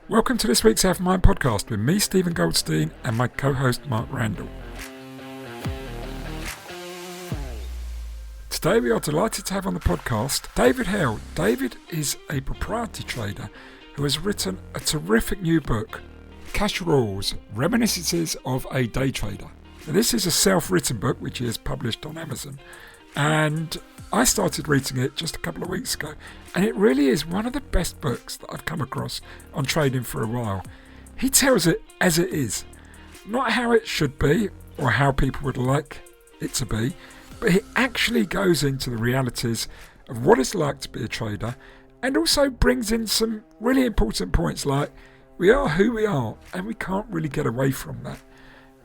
Welcome to this week's Out of Mind podcast with me, Stephen Goldstein, and my co-host, Mark Randall. Today we are delighted to have on the podcast David Hale. David is a proprietary trader who has written a terrific new book, Cash Rules, Reminiscences of a Day Trader. Now, this is a self-written book which he has published on Amazon, and I started reading it just a couple of weeks ago, and it really is one of the best books that I've come across on trading for a while. He tells it as it is, not how it should be or how people would like it to be, but he actually goes into the realities of what it's like to be a trader, and also brings in some really important points like we are who we are and we can't really get away from that.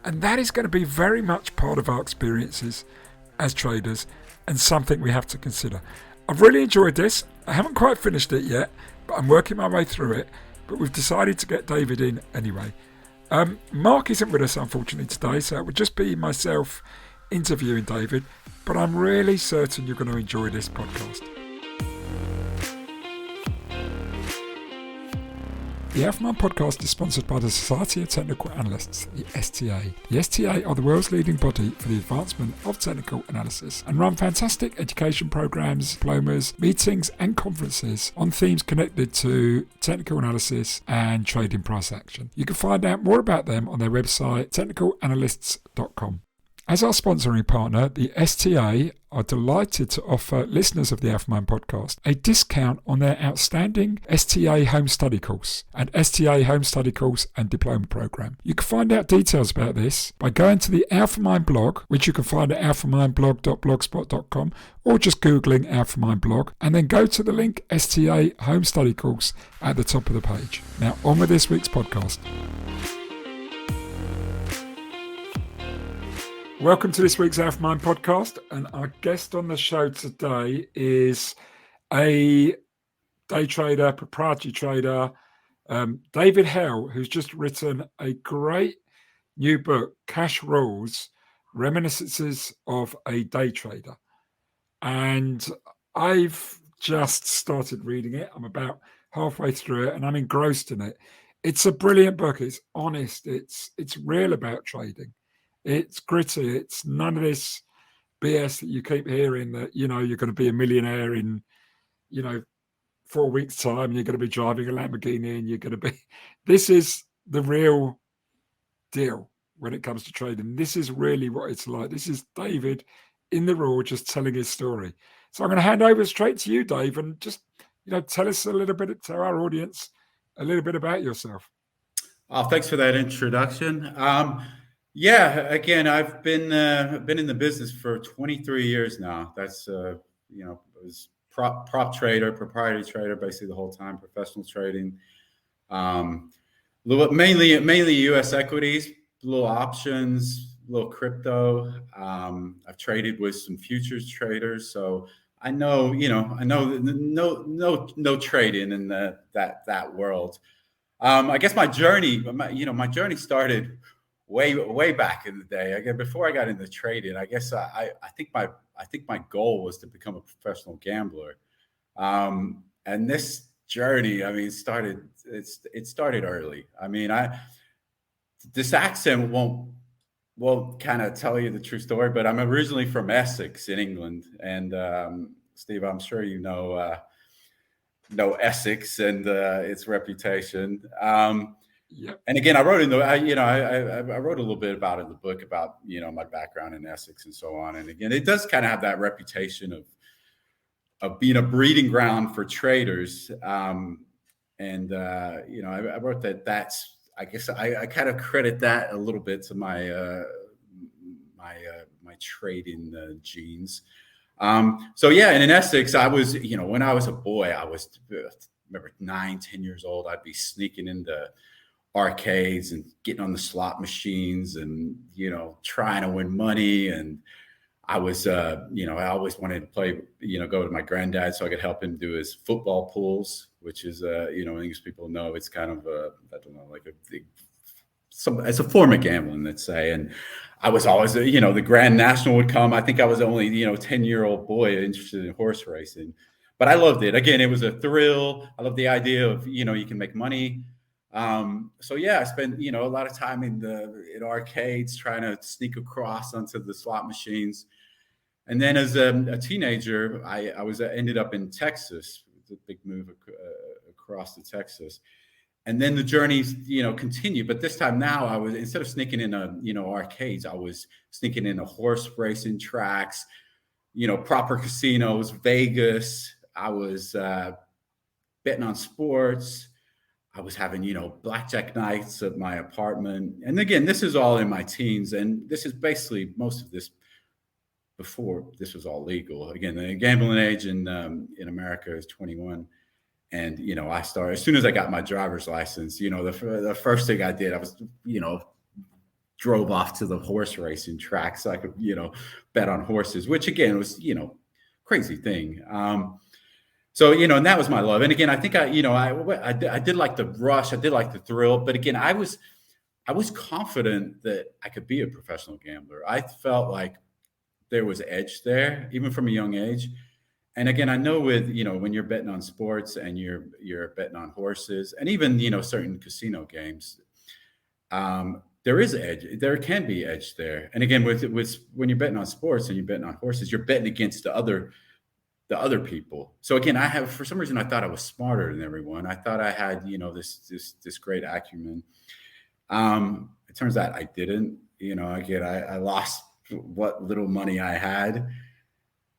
And that is going to be very much part of our experiences as traders and something we have to consider. I've really enjoyed this. I haven't quite finished it yet, but I'm working my way through it. But we've decided to get David in anyway. Mark isn't with us, unfortunately, today, so it would just be myself interviewing David. But I'm really certain you're going to enjoy this podcast. The Out of Mind podcast is sponsored by the Society of Technical Analysts, the STA. The STA are the world's leading body for the advancement of technical analysis and run fantastic education programs, diplomas, meetings and conferences on themes connected to technical analysis and trading price action. You can find out more about them on their website, technicalanalysts.com. As our sponsoring partner, the STA are delighted to offer listeners of the Out of Mind podcast a discount on their outstanding STA Home Study course and STA Home Study course and diploma program. You can find out details about this by going to the Out of Mind blog, which you can find at outofmindblog.blogspot.com, or just Googling Out of Mind blog, and then go to the link STA Home Study course at the top of the page. Now on with this week's podcast. Welcome to this week's Out of Mind podcast, and our guest on the show today is a day trader, proprietary trader, David Hale, who's just written a great new book, Cash Rules, Reminiscences of a Day Trader. And I've just started reading it. I'm about halfway through it and I'm engrossed in it. It's a brilliant book. It's honest. It's real about trading. It's gritty. It's none of this BS that you keep hearing that, you're going to be a millionaire in, 4 weeks' time. You're going to be driving a Lamborghini and you're going to be... This is the real deal when it comes to trading. This is really what it's like. This is David in the raw just telling his story. So I'm going to hand over straight to you, Dave, and just, tell us a little bit, tell our audience a little bit about yourself. Thanks for that introduction. Yeah, again, I've been in the business for 23 years now. That's I was prop trader, proprietary trader, basically the whole time, professional trading. Mainly U.S. equities, little options, little crypto. I've traded with some futures traders, so I know no trading in that world. I guess my journey started way back in the day. Again, before I got into trading, I guess I think my goal was to become a professional gambler. And this journey, it started early. This accent won't kind of tell you the true story, but I'm originally from Essex in England, and Steve, I'm sure you know Essex and its reputation. Yep. And again, I wrote I wrote a little bit about it in the book about, my background in Essex and so on. And again, it does kind of have that reputation of being a breeding ground for traders. I wrote that's, I guess I kind of credit that a little bit to my trading genes. So yeah, and in Essex, I was, when I was a boy, I was, remember 9-10 years old, I'd be sneaking into arcades and getting on the slot machines and, trying to win money. And I was, I always wanted to play, go to my granddad so I could help him do his football pools, which is, English people know it's kind of it's a form of gambling, let's say. And I was always, the Grand National would come. I think I was only, 10-year-old boy interested in horse racing, but I loved it. Again, it was a thrill. I love the idea of, you can make money. So yeah, I spent a lot of time in arcades trying to sneak across onto the slot machines. And then as a teenager, I was ended up in Texas. It's a big move across to Texas. And then the journey, continued. But this time now, I was, instead of sneaking in arcades, I was sneaking into horse racing tracks, proper casinos, Vegas. I was betting on sports. I was having, blackjack nights at my apartment. And again, this is all in my teens. And this is basically most of this before this was all legal. Again, the gambling age in America is 21. And, I started, as soon as I got my driver's license, the first thing I did, I was, drove off to the horse racing track so I could, bet on horses, which again was, crazy thing. So, and that was my love. And again, I think I did like the rush. I did like the thrill. But again, I was confident that I could be a professional gambler. I felt like there was edge there, even from a young age. And again, I know with, when you're betting on sports and you're betting on horses and even, certain casino games, there is edge. There can be edge there. And again, with when you're betting on sports and you're betting on horses, you're betting against the other people. So again, for some reason, I thought I was smarter than everyone. I thought I had, this great acumen. It turns out I didn't. Again, I lost what little money I had,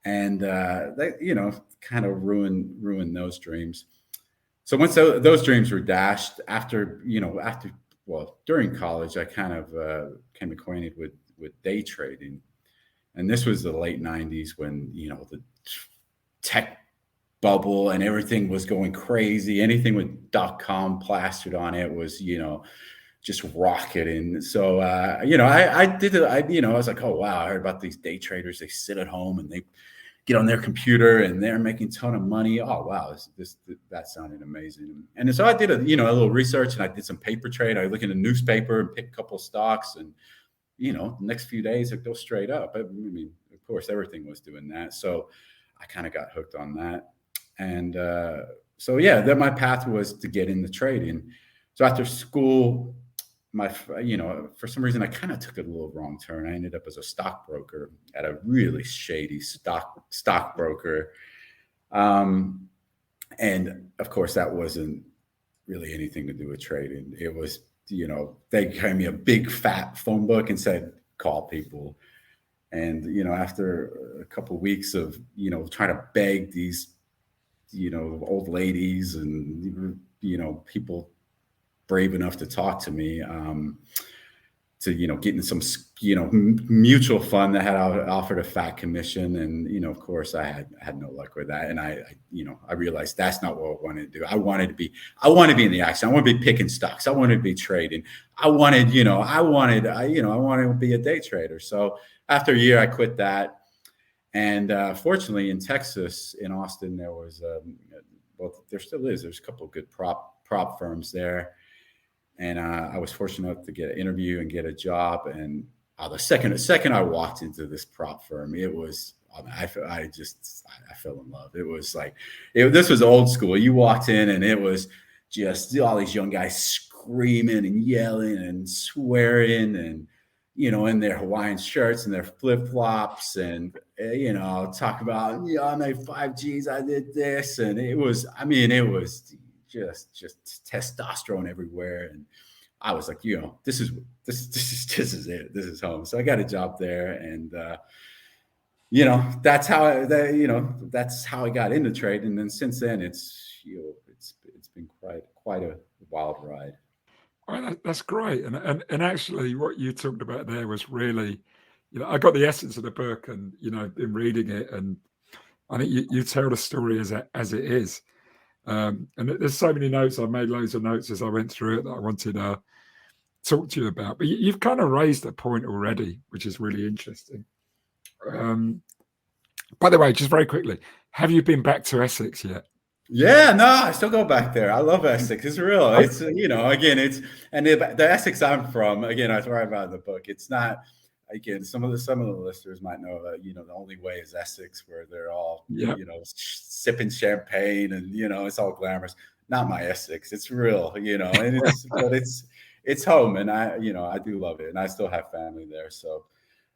and that kind of ruined those dreams. So once those dreams were dashed, during college, I kind of came acquainted with day trading, and this was the late '90s when the tech bubble and everything was going crazy. Anything with .com plastered on it was just rocketing. So I did it. I was like, oh wow, I heard about these day traders. They sit at home and they get on their computer and they're making a ton of money. Oh wow, that sounded amazing. And so I did a little research and I did some paper trade. I look in the newspaper and pick a couple of stocks, and the next few days it goes straight up. I mean, of course, everything was doing that. So I kind of got hooked on that. And so yeah, then my path was to get into trading. So after school, for some reason, I kind of took a little wrong turn. I ended up as a stockbroker at a really shady stockbroker. And of course, that wasn't really anything to do with trading. It was, they gave me a big fat phone book and said, call people. And, after a couple of weeks of, trying to beg these, old ladies and, people brave enough to talk to me, to, get in some, mutual fund that had offered a fat commission. And, of course I had no luck with that. And I realized that's not what I wanted to do. I wanted to be in the action. I want to be picking stocks. I wanted to be trading. I wanted to be a day trader. So after a year, I quit that. And fortunately, in Texas, in Austin, there was, there still is. There's a couple of good prop firms there. And I was fortunate enough to get an interview and get a job. And the second I walked into this prop firm, it was, I fell in love. It was like, this was old school. You walked in and it was just all these young guys screaming and yelling and swearing and, in their Hawaiian shirts and their flip flops and, talk about, I made 5 G's. I did this. And it was just testosterone everywhere. And I was like, this is it. This is home. So I got a job there. And, that's how I got into trade. And then since then it's been quite a wild ride. Well, that's great. And actually what you talked about there was really, I got the essence of the book and, been reading it, and I think you tell the story as it is. And there's so many notes. I made loads of notes as I went through it that I wanted to talk to you about. But you've kind of raised a point already, which is really interesting. By the way, just very quickly, have you been back to Essex yet? Yeah, no, I still go back there. I love Essex. It's real. It's again, the Essex I'm from. Again, I write about in the book. It's not. Again, some of the listeners might know that the only way is Essex, where they're all sipping champagne and it's all glamorous. not my Essex. It's real, and but it's home, and I do love it, and I still have family there, so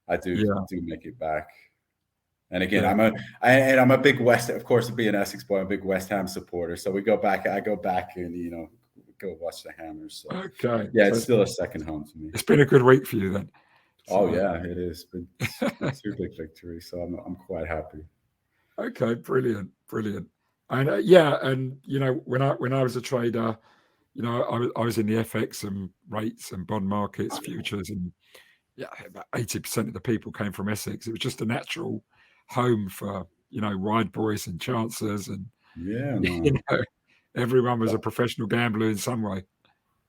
I do Yeah, make it back. And again, yeah. I'm a big of course, being an Essex boy, I'm a big West Ham supporter. So I go back and go watch the Hammers. So Okay. yeah, So it's still a second home to me. it's been a good week for you then. Oh So yeah, it is. Been two big victories, so I'm quite happy. okay, brilliant, brilliant. And yeah, and when I was a trader, I was in the FX and rates and bond markets, futures, and yeah, about 80% of the people came from Essex. It was just a natural home for wide boys and chancers, and Yeah, you no. know, everyone was a professional gambler in some way.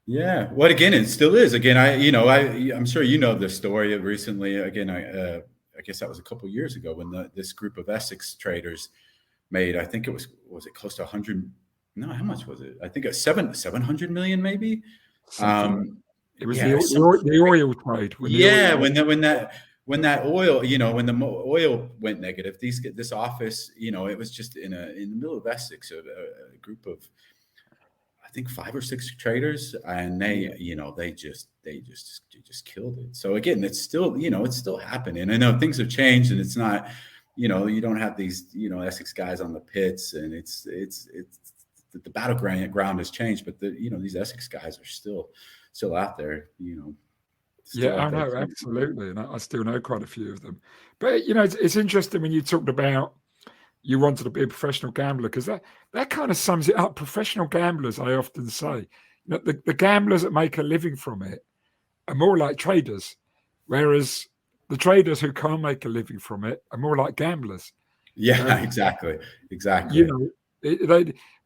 Yeah. Well, again, it still is. Again, I'm sure you know this story recently. Again, I guess that was a couple of years ago when this group of Essex traders made, I think was it close to 100? No, how much was it? I think it's 700 million, maybe. Something like Um, it was yeah, the oil trade when the oil. yeah. When that oil, when the oil went negative, this office, it was just in the middle of Essex, a group of, I think, 5 or 6 traders, and they just killed it. So again, it's still, it's still happening. I know things have changed, and it's not, you don't have these, Essex guys on the pits, and it's the battleground has changed, but these Essex guys are still out there, Yeah, still I out there. know, absolutely, and I still know quite a few of them. But it's interesting when you talked about you wanted to be a professional gambler, because that kind of sums it up. Professional gamblers, I often say, the gamblers that make a living from it are more like traders, whereas the traders who can't make a living from it are more like gamblers. Yeah, Um, exactly, you exactly. know,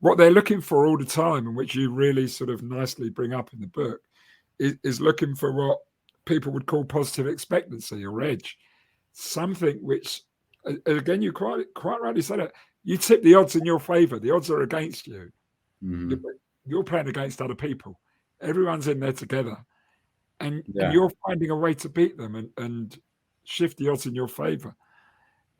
what they're looking for all the time, and which you really sort of nicely bring up in the book, is looking for what people would call positive expectancy or edge, something which, again, you quite rightly said it. You tip the odds in your favour. The odds are against you. You're, Hmm. you're playing against other people. Everyone's in there together, and Yeah, you're finding a way to beat them and shift the odds in your favour.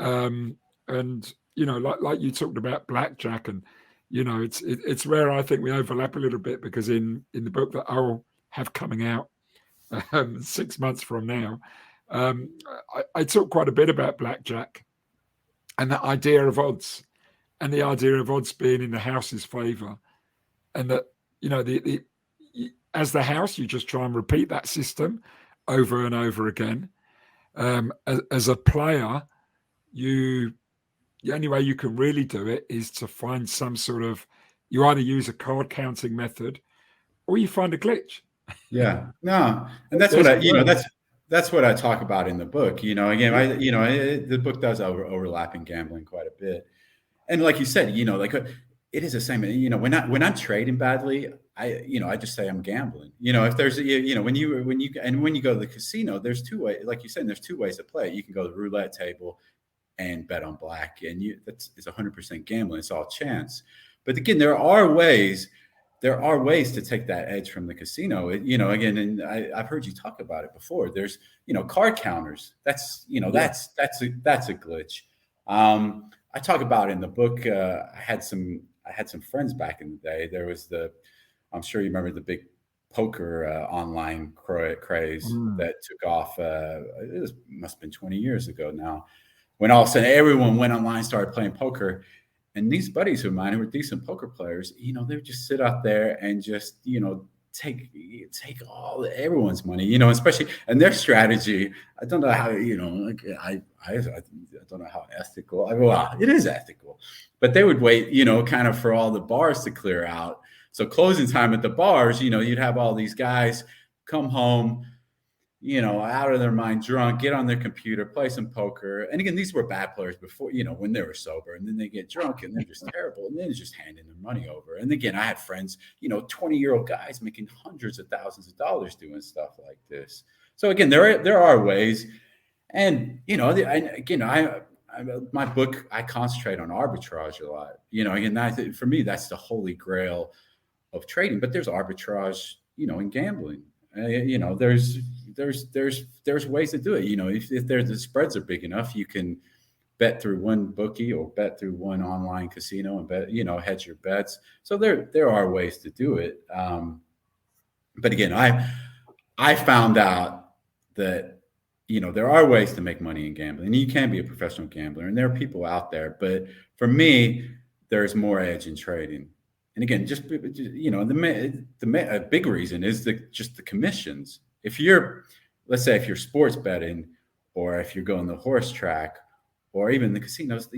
Um, and like you talked about blackjack, and it's where I think we overlap a little bit, because in the book that I'll have coming out 6 months from now, um, I talk quite a bit about blackjack and that idea of odds, and the idea of odds being in the house's favour, and that the as the house, you just try and repeat that system over and over again. As a player, you the only way you can really do it is to find some sort of, you either use a card counting method or you find a glitch. yeah. No, and that's what There's a word. that's what I talk about in the book. Again, the book does overlap in gambling quite a bit. And like you said, like it is the same. When I'm trading badly, I just say I'm gambling. If there's when you go to the casino, there's two ways. Like you said, there's two ways to play. You can go to the roulette table and bet on black, and it's 100% gambling. It's all chance. But again, there are ways. There are ways to take that edge from the casino. Again, and I've heard you talk about it before. There's card counters. That's a glitch. I talk about in the book. I had some friends back in the day. There was I'm sure you remember the big poker online craze Mm. that took off. Must have been 20 years ago now, when all of a sudden everyone went online, started playing poker. And these buddies of mine who were decent poker players, they would just sit out there and just, take all everyone's money, especially, and their strategy. I don't know how, like I don't know how ethical. Well, it is ethical, but they would wait, kind of for all the bars to clear out. So closing time at the bars, you'd have all these guys come home, out of their mind, drunk, get on their computer, play some poker. And again, these were bad players before, when they were sober, and then they get drunk and they're just terrible. And then it's just handing their money over. And again, I had friends, 20-year-old guys making hundreds of thousands of dollars doing stuff like this. So again, there are ways. And, my book, I concentrate on arbitrage a lot. Again, for me, that's the holy grail of trading. But there's arbitrage, in gambling. There's ways to do it. If the spreads are big enough, you can bet through one bookie or bet through one online casino and bet, hedge your bets. So there are ways to do it. But again, I found out that, there are ways to make money in gambling, and you can be a professional gambler, and there are people out there. But for me, there's more edge in trading. And again, a big reason is just the commissions. Let's say if you're sports betting, or if you're going the horse track, or even the casinos,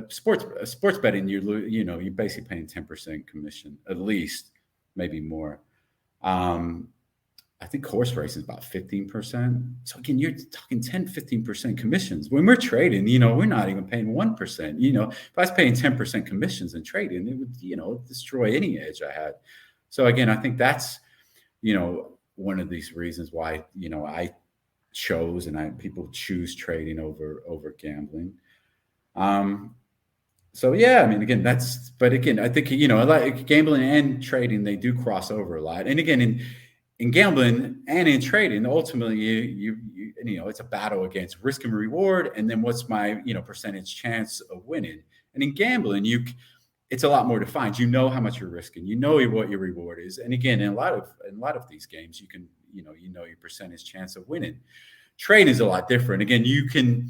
sports betting, you're basically paying 10% commission, at least, maybe more. I think horse racing is about 15%. So again, you're talking 10, 15% commissions. When we're trading, we're not even paying 1%. If I was paying 10% commissions in trading, it would, destroy any edge I had. So again, I think that's, one of these reasons why, I chose and people choose trading over gambling. So yeah, I mean, again, but again, I think, like gambling and trading, they do cross over a lot. And again, in gambling and in trading, ultimately, it's a battle against risk and reward, and then what's my percentage chance of winning. And in gambling, it's a lot more defined. You know how much you're risking. You know what your reward is. And again, in a lot of these games, you can your percentage chance of winning. Trade is a lot different. Again, you can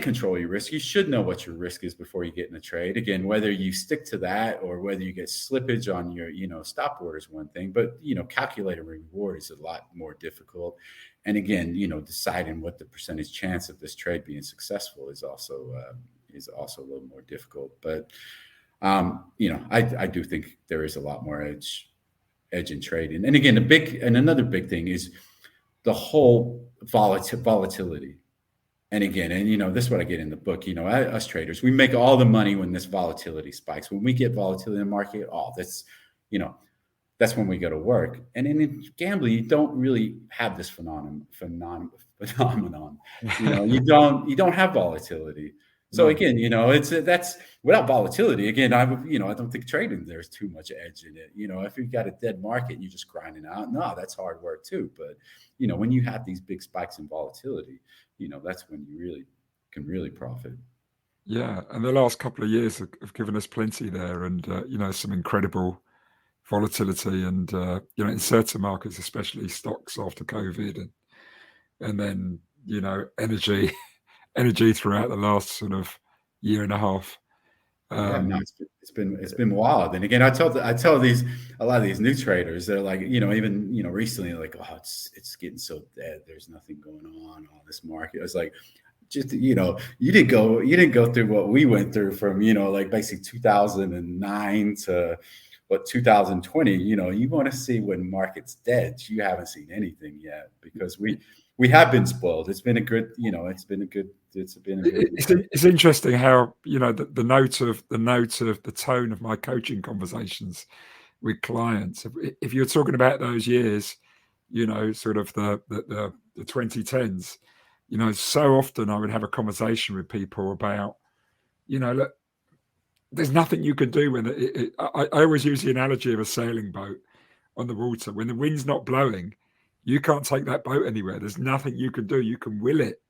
control your risk. You should know what your risk is before you get in a trade. Again, whether you stick to that or whether you get slippage on your, stop order is one thing, but, calculating reward is a lot more difficult. And again, deciding what the percentage chance of this trade being successful is also a little more difficult. But, I do think there is a lot more edge in trading. And again, another big thing is the whole volatility. And again, this is what I get in the book, us traders, we make all the money when this volatility spikes. When we get volatility in the market, that's when we go to work. And in gambling, you don't really have this phenomenon. You don't have volatility. So again, that's without volatility. Again, I don't think trading, there's too much edge in it. If you've got a dead market and you're just grinding out, no, that's hard work too. But, when you have these big spikes in volatility, that's when you can really profit. Yeah, and the last couple of years have given us plenty there, and some incredible volatility, and in certain markets, especially stocks after COVID, and then energy throughout the last sort of year and a half. Yeah, no, it's been wild. And again, I tell a lot of these new traders, they're like, even recently, like, oh, it's getting so dead. There's nothing going on this market. It's like, just you didn't go through what we went through from like basically 2009 to 2020. You want to see when market's dead. You haven't seen anything yet, because we have been spoiled. It's been a good. It's interesting how the note of the tone of my coaching conversations with clients. If you're talking about those years, sort of the 2010s, so often I would have a conversation with people about, look, there's nothing you can do when I always use the analogy of a sailing boat on the water. When the wind's not blowing, you can't take that boat anywhere. There's nothing you can do. You can will it,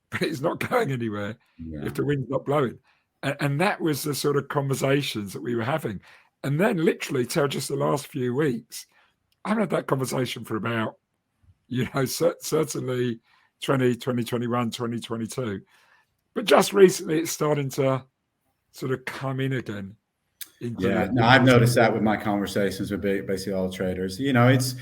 but it's not going anywhere if the wind's not blowing. And that was the sort of conversations that we were having. And then literally till just the last few weeks, I've had that conversation for about, certainly 2021, 2022. But just recently, it's starting to sort of come in again. I've noticed that with my conversations with basically all traders. It's,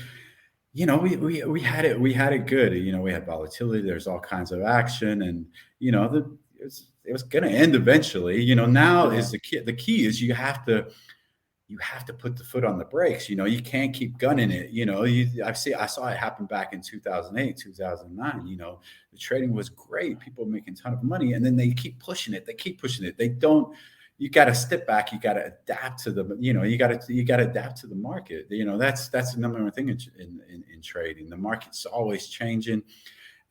we had it good. We had volatility. There's all kinds of action, and it was going to end eventually. Now is the key. The key is you have to put the foot on the brakes. You can't keep gunning it. I saw it happen back in 2008, 2009. The trading was great. People were making a ton of money, and then they keep pushing it. They don't. You got to step back. You got to adapt to the. You got to adapt to the market. That's the number one thing in trading. The market's always changing,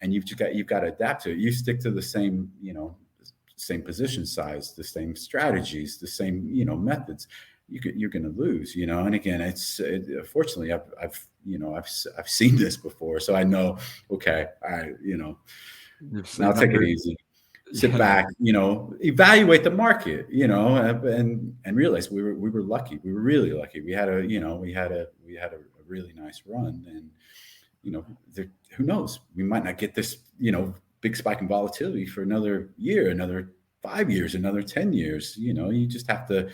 and you've got to adapt to it. You stick to the same same position size, the same strategies, the same methods. You're going to lose, and again, fortunately I've seen this before. So I know, okay, You've Now seen that take it move. easy. Sit Yeah. back, evaluate the market, and realize we were lucky. We were really lucky. We had a really nice run, and who knows? We might not get this, big spike in volatility for another year, another 5 years, another 10 years. You just have to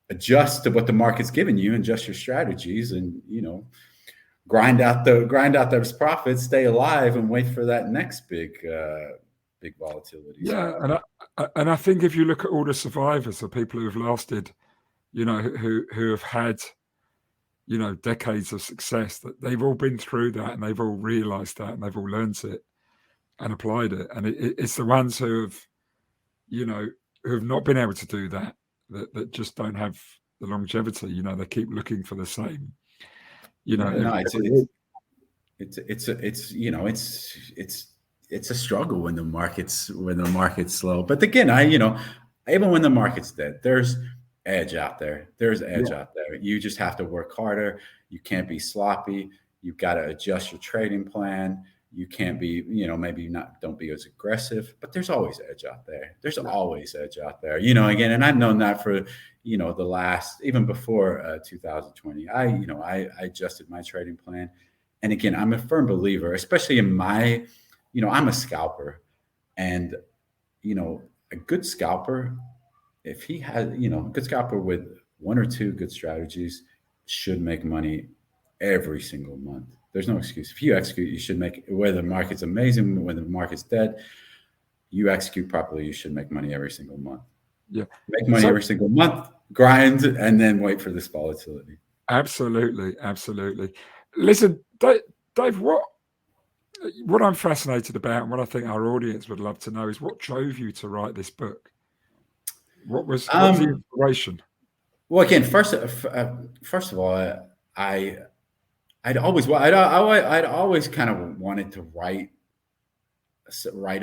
adjust to what the market's giving you, and adjust your strategies, and grind out those profits, stay alive, and wait for that next big volatility Yeah, spike. and I think if you look at all the survivors, the people who have lasted, who have had, decades of success, that they've all been through that, and they've all realised that, and they've all learnt it and applied it. And it's the ones you know, who have not been able to do that, that just don't have the longevity. They keep looking for the same, Yeah, no, it's every it's week. it's it's it's a struggle when the market's slow. But again, even when the market's dead, there's edge out there. There's edge Yeah, out there. You just have to work harder. You can't be sloppy. You've got to adjust your trading plan. You can't be, maybe not, don't be as aggressive, but there's always edge out there. There's yeah, always edge out there, again, and I've known that for, the last, even before 2020. I adjusted my trading plan. And again, I'm a firm believer, especially in I'm a scalper, and, a good scalper, if he has, a good scalper with one or two good strategies should make money every single month. There's no excuse. If you execute, you should make, whether the market's amazing, when the market's dead, you execute properly, you should make money every single month. yeah. Make money So every single month, grind, and then wait for this volatility. absolutely, absolutely. Listen, Dave, what I'm fascinated about, and what I think our audience would love to know, is what drove you to write this book. What was the Um, inspiration? well, again, first of all, I I'd always kind of wanted to write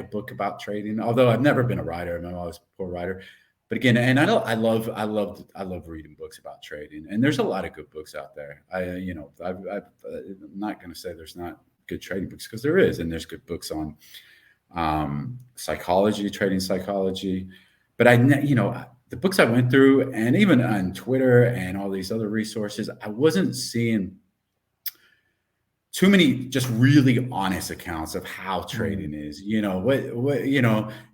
a book about trading. Although I've never been a writer, I'm always a poor writer. But again, and I love reading books about trading, and there's a lot of good books out there. I'm not going to say there's not good trading books, because there is, and there's good books on psychology, trading psychology. But the books I went through, and even on Twitter and all these other resources, I wasn't seeing too many just really honest accounts of how Mm, trading is.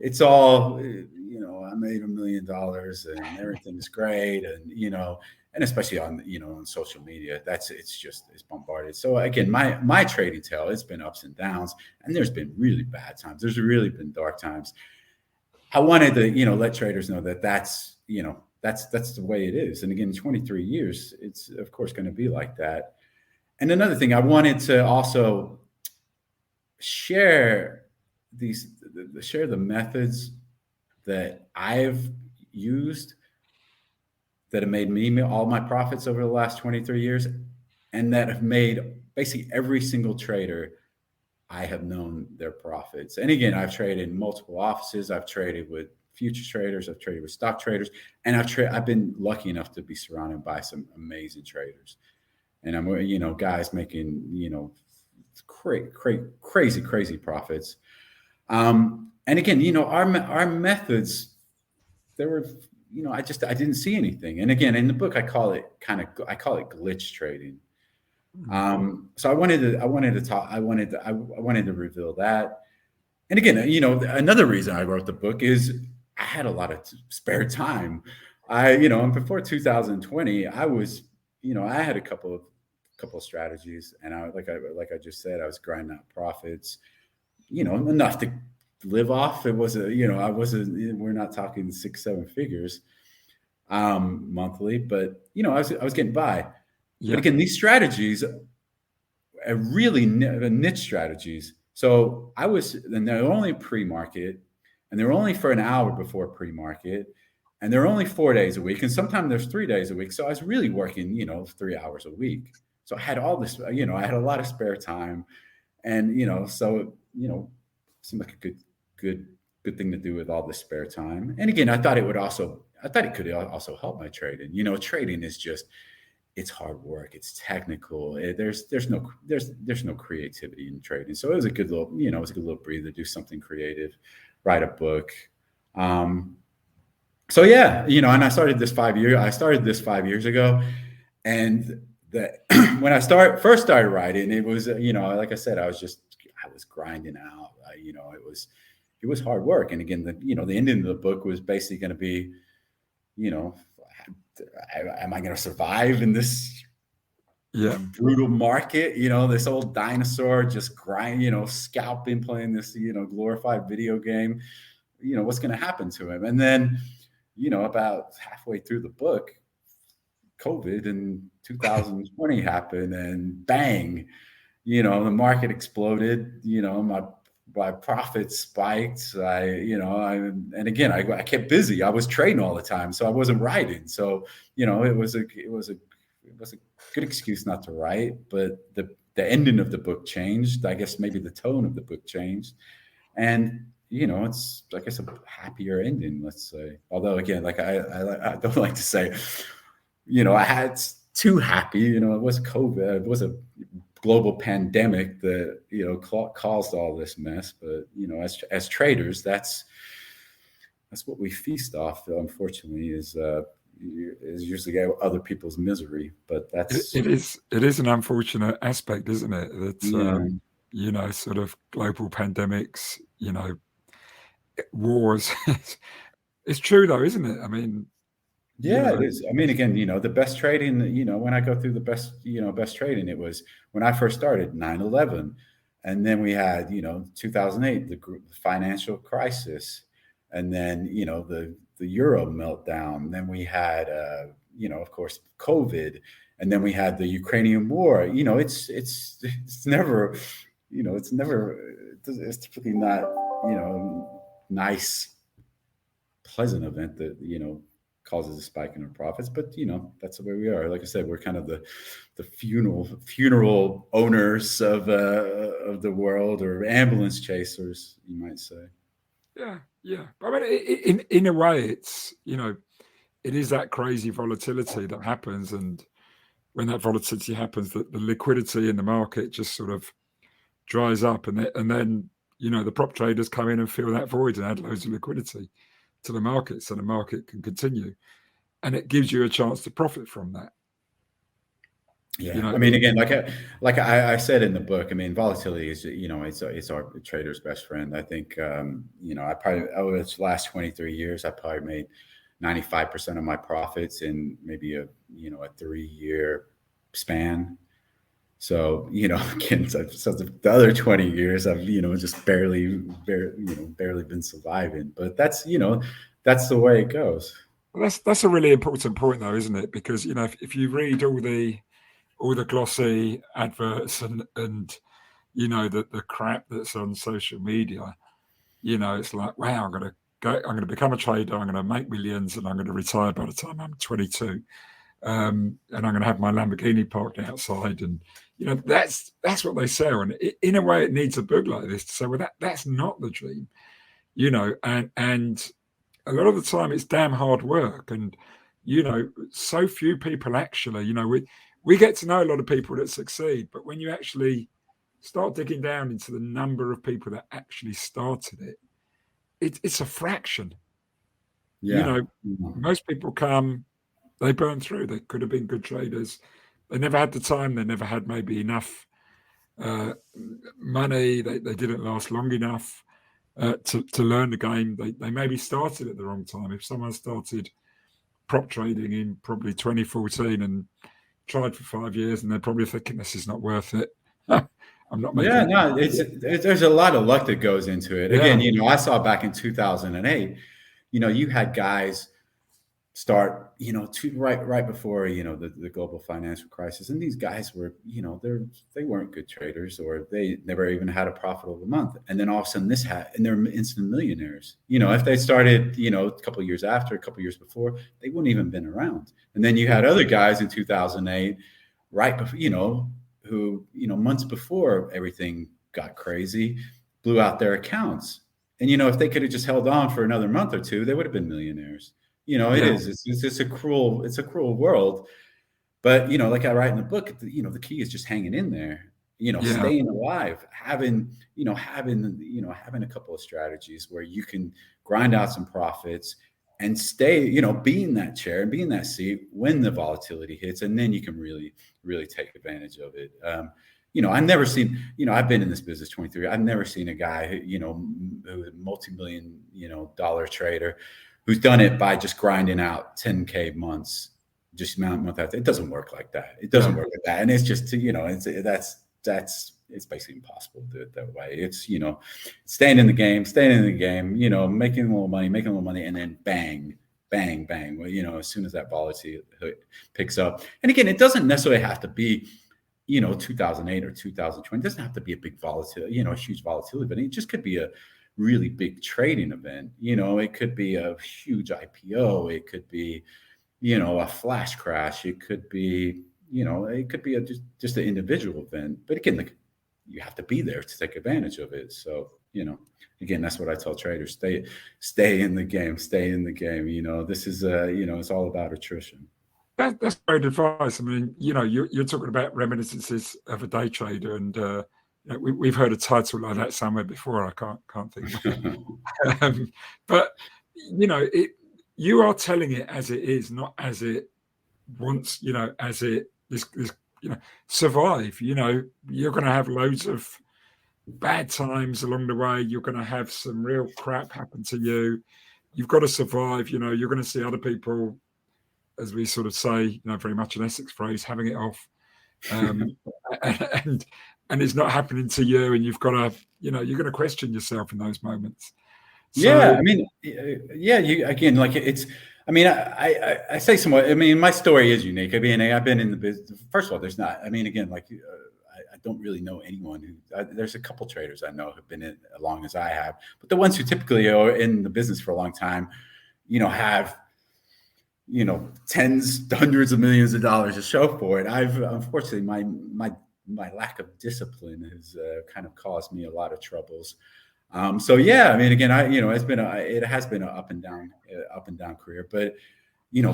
It's all, I made $1 million and everything's great. And especially on social media, it's bombarded. So again, my trading tale, it's been ups and downs, and there's been really bad times. There's really been dark times. I wanted to, let traders know that that's the way it is. And again, 23 years, it's of course going to be like that. And another thing, I wanted to also share share the methods that I've used that have made me all my profits over the last 23 years, and that have made basically every single trader I have known their profits. And again, I've traded in multiple offices. I've traded with future traders. I've traded with stock traders, and I've been lucky enough to be surrounded by some amazing traders. And I'm, guys making, crazy profits. And again, our methods, there were, I didn't see anything. And again, in the book, I call it glitch trading. mm. So I wanted to reveal that. And again, another reason I wrote the book is I had a lot of spare time. And before 2020, I had a couple of strategies, and like I just said, I was grinding out profits, enough to live off. It was I wasn't. We're not talking 6-7 figures monthly, but I was getting by. But Yeah. again, these strategies are really niche strategies. So and they're only pre-market, and they're only for an hour before pre-market, and they're only 4 days a week, and sometimes there's 3 days a week. So I was really working, 3 hours a week. So I had all this, I had a lot of spare time, and so seemed like a good, good thing to do with all this spare time. And again, I thought it could also help my trading. Trading is just it's hard work. It's technical. There's no creativity in trading. So it was a good little, it was a good little breather. Do something creative, write a book. So yeah, and I started this 5 years ago, and when I first started writing, it was, like I said, I was grinding out. It was hard work. And again, the ending of the book was basically going to be, am I going to survive in this brutal market? This old dinosaur just scalping, playing this, glorified video game. What's going to happen to him? And then, about halfway through the book, COVID in 2020 happened, and bang, the market exploded. My profits spiked. And again, I kept busy. I was trading all the time, so I wasn't writing. So it was a good excuse not to write. But the ending of the book changed. I guess maybe the tone of the book changed, and it's, I guess, a happier ending, let's say. Although again, like I don't like to say, I had too happy. It was COVID. It was a global pandemic that caused all this mess. But as traders, that's what we feast off. Unfortunately, is usually other people's misery. But it is an unfortunate aspect, isn't it? That sort of global pandemics, wars. It's true though, isn't it? I mean, it is. I mean, again, the best trading, when I go through the best trading, it was when I first started 9/11. And then we had, 2008, the financial crisis. And then, the Euro meltdown. Then we had, of course, COVID. And then we had the Ukrainian war. It's never, it's typically not, nice, pleasant event that, causes a spike in our profits. But that's the way we are. Like I said, we're kind of the funeral owners of the world, or ambulance chasers, you might say. Yeah. But I mean, in a way, it's it is that crazy volatility that happens, and when that volatility happens, the liquidity in the market just sort of dries up, and then the prop traders come in and fill that void and add loads of liquidity to the market, so the market can continue, and it gives you a chance to profit from that. Yeah, I mean, again, like I said in the book, I mean, volatility is, it's our trader's best friend. I think, I probably, over the last 23 years, I probably made 95% of my profits in maybe a 3-year span. So, again, so the other 20 years, I've, just barely been surviving. But that's the way it goes. Well, that's a really important point, though, isn't it? Because if you read all the glossy adverts and the crap that's on social media, it's like, wow, I'm going to become a trader, I'm going to make millions, and I'm going to retire by the time I'm 22, and I'm going to have my Lamborghini parked outside, and that's what they sell. And in a way, it needs a book like this to say, well, that's not the dream, and a lot of the time it's damn hard work, and so few people actually, we get to know a lot of people that succeed, but when you actually start digging down into the number of people that actually started it's a fraction. Yeah. Most people come, they burn through. They could have been good traders. They never had the time. They never had maybe enough money. They didn't last long enough to learn the game. They maybe started at the wrong time. If someone started prop trading in probably 2014 and tried for 5 years, and they're probably thinking, this is not worth it. I'm not making it. No, there's a lot of luck that goes into it. Again, I saw back in 2008, you had guys start, right before, the global financial crisis. And these guys were, they weren't good traders, or they never even had a profitable month. And then all of a sudden and they're instant millionaires. If they started, a couple of years after, a couple of years before, they wouldn't even been around. And then you had other guys in 2008, right before, who, months before everything got crazy, blew out their accounts. And, if they could have just held on for another month or two, they would have been millionaires. It is. It's a cruel world. But, like I write in the book, the key is just hanging in there, Yeah. staying alive, having a couple of strategies where you can grind out some profits and stay, be in that chair and be in that seat when the volatility hits. And then you can really, really take advantage of it. I've never seen, I've been in this business 23. I've never seen a guy who's a multi-million, dollar trader who's done it by just grinding out 10K months, just month after. It doesn't work like that. It doesn't work like that. And it's just, it's basically impossible to do it that way. It's, staying in the game, making a little money, and then bang, bang, bang. Well, as soon as that volatility picks up. And again, it doesn't necessarily have to be, 2008 or 2020. It doesn't have to be a big volatility, a huge volatility, but it just could be a really big trading event. It could be a huge IPO. It could be, a flash crash. It could be, it could be just an individual event. But again, you have to be there to take advantage of it. So, again, that's what I tell traders: stay in the game, stay in the game. This is it's all about attrition. That's great advice. I mean, you're talking about reminiscences of a day trader, and we've heard a title like that somewhere before. I can't think of it. But you are telling it as it is, not as it wants. As it this survive. You're going to have loads of bad times along the way. You're going to have some real crap happen to you. You've got to survive. You're going to see other people, as we sort of say, very much an Essex phrase, having it off, and it's not happening to you, and you've got to, you're going to question yourself in those moments. So, yeah, I mean, you again, like it's. I mean, I say somewhat. I mean, my story is unique. I mean, I've been in the business. First of all, there's not. I mean, again, like I don't really know anyone who. There's a couple traders I know who've been in as long as I have, but the ones who typically are in the business for a long time, have tens, hundreds of millions of dollars to show for it. I've unfortunately my lack of discipline has kind of caused me a lot of troubles. So yeah, I mean, again, it has been an up and down career, but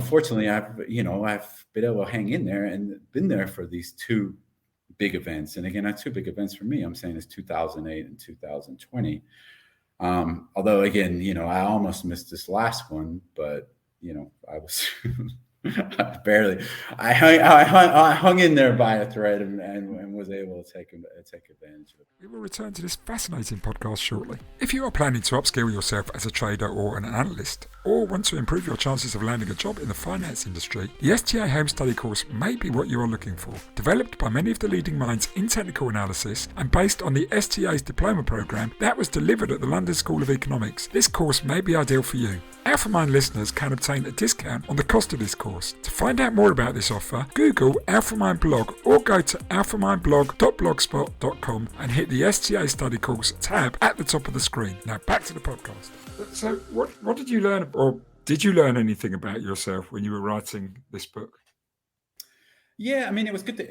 fortunately, I've been able to hang in there and been there for these two big events. And again, two big events for me, I'm saying, is 2008 and 2020. Although again, I almost missed this last one, but I was I hung in there by a thread and was able to take advantage of it. We will return to this fascinating podcast shortly. If you are planning to upskill yourself as a trader or an analyst, or want to improve your chances of landing a job in the finance industry, the STA Home Study course may be what you are looking for. Developed by many of the leading minds in technical analysis and based on the STA's diploma programme that was delivered at the London School of Economics, this course may be ideal for you. AlphaMind listeners can obtain a discount on the cost of this course. To find out more about this offer, Google AlphaMind blog or go to alphamindblog.blogspot.com and hit the STA Study Course tab at the top of the screen. Now back to the podcast. So what did you learn, or did you learn anything about yourself when you were writing this book? Yeah, I mean, it was good to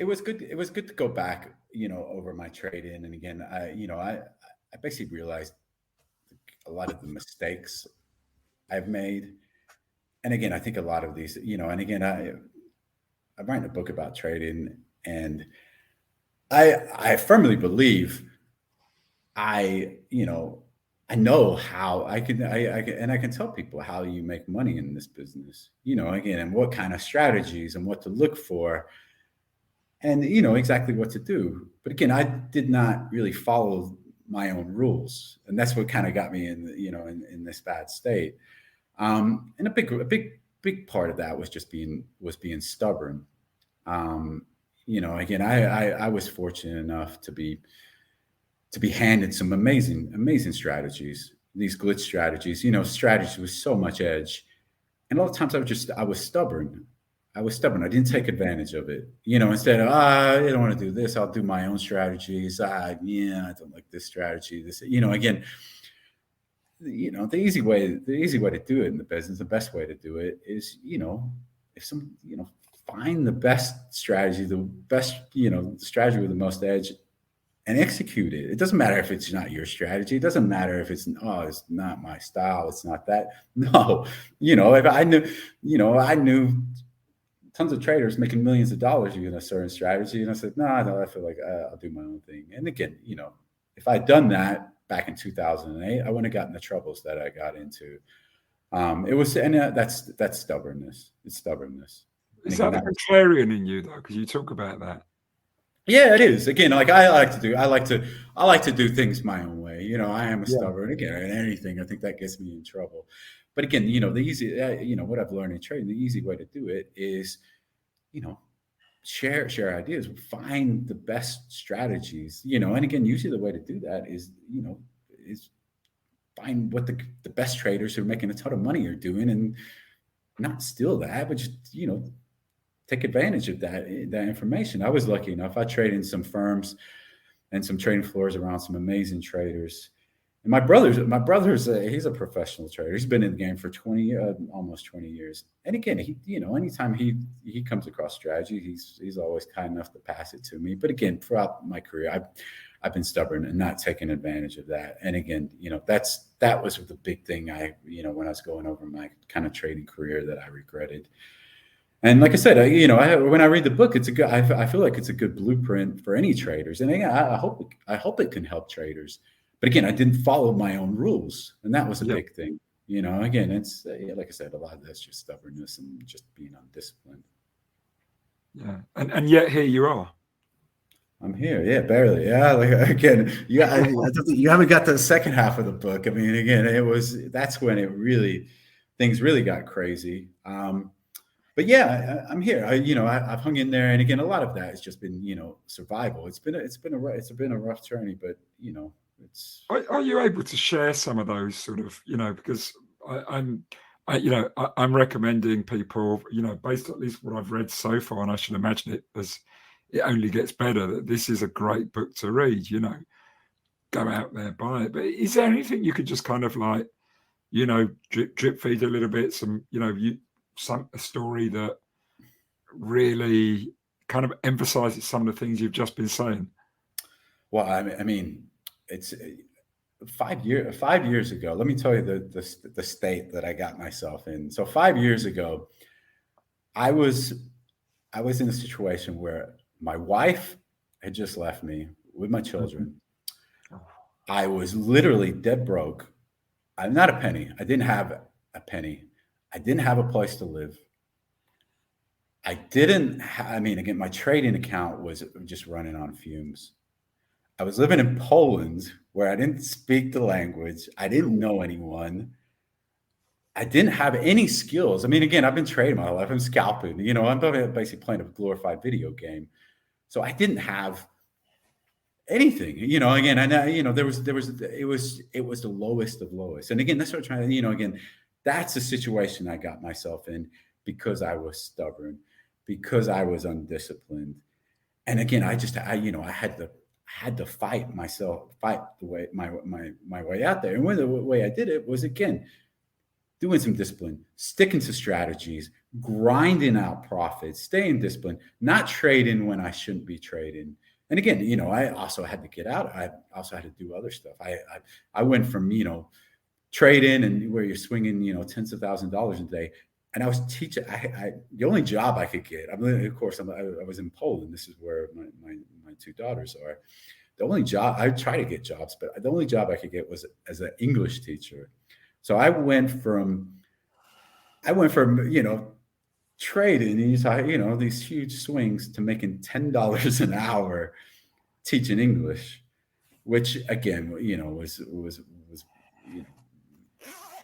go back, over my trading. And again, I basically realized a lot of the mistakes I've made. And again, I think a lot of these, and again, I'm writing a book about trading, and I firmly believe I know how I can tell people how you make money in this business, again, and what kind of strategies and what to look for, and exactly what to do. But again, I did not really follow my own rules, and that's what kind of got me in in this bad state. And a big part of that was just being stubborn. Again, I was fortunate enough to be handed some amazing strategies, these glitch strategies, strategies with so much edge. And a lot of times I was stubborn. I didn't take advantage of it. Instead of, I don't want to do this, I'll do my own strategies. I don't like this strategy. Again, the easy way to do it in the business, the best way to do it is, find the best strategy, the best, strategy with the most edge, and execute it. It doesn't matter if it's not your strategy. It doesn't matter if it's not my style. It's not that. No, if I knew tons of traders making millions of dollars using a certain strategy. And I said, no, I feel like I'll do my own thing. And again, if I'd done that back in 2008, I wouldn't have gotten the troubles that I got into. That's stubbornness. It's stubbornness. And Is again, that the contrarian in you though? Because you talk about that. yeah, it is. Again, like I like to do things my own way. I am a stubborn. Again, in anything, I think that gets me in trouble. But again, the easy, what I've learned in trading, the easy way to do it is, share ideas, find the best strategies, and again, usually the way to do that is find what the best traders who are making a ton of money are doing, and not steal that, but just, take advantage of that information. I was lucky enough. I traded in some firms and some trading floors around some amazing traders. And my brother's he's a professional trader. He's been in the game for almost 20 years. And again, anytime he comes across strategy, he's always kind enough to pass it to me. But again, throughout my career, I've been stubborn and not taking advantage of that. And again, that was the big thing when I was going over my kind of trading career that I regretted. And like I said, when I read the book, I feel like it's a good blueprint for any traders. And again, I hope it can help traders. But again, I didn't follow my own rules, and that was a big thing. Again, it's like I said, a lot of that's just stubbornness and just being undisciplined. Yeah, and yet here you are. I'm here, yeah, barely, yeah. Like again, you haven't got the second half of the book. I mean, again, that's when things really got crazy. But yeah, I'm here. I've hung in there, and again, a lot of that has just been survival. It's been a rough journey, but it's. Are you able to share some of those sort of because I'm recommending people based on at least what I've read so far, and I should imagine it only gets better, that this is a great book to read. Go out there, buy it. But is there anything you could just kind of like drip feed a little bit, a story that really kind of emphasizes some of the things you've just been saying? Well, I mean, it's 5 years ago. Let me tell you the state that I got myself in. So 5 years ago, I was in a situation where my wife had just left me with my children. I was literally dead broke. I'm not a penny. I didn't have a penny. I didn't have a place to live. Again, my trading account was just running on fumes. I was living in Poland where I didn't speak the language. I didn't know anyone. I didn't have any skills. I mean, again, I've been trading my life. I'm scalping. I'm basically playing a glorified video game. So I didn't have anything. Again, it was the lowest of lowest. And again, that's what I'm trying to. Again, that's the situation I got myself in because I was stubborn, because I was undisciplined. And again, I had to fight the way my way out there. And the way I did it was, again, doing some discipline, sticking to strategies, grinding out profits, staying disciplined, not trading when I shouldn't be trading. And again, I also had to get out. I also had to do other stuff. I went from, trading and where you're swinging, tens of thousands of dollars a day. And I was teaching, the only job I could get, of course, I was in Poland. This is where my two daughters are. The only job, I try to get jobs, but the only job I could get was as an English teacher. So I went from trading, and you saw, these huge swings to making $10 an hour teaching English, which again, was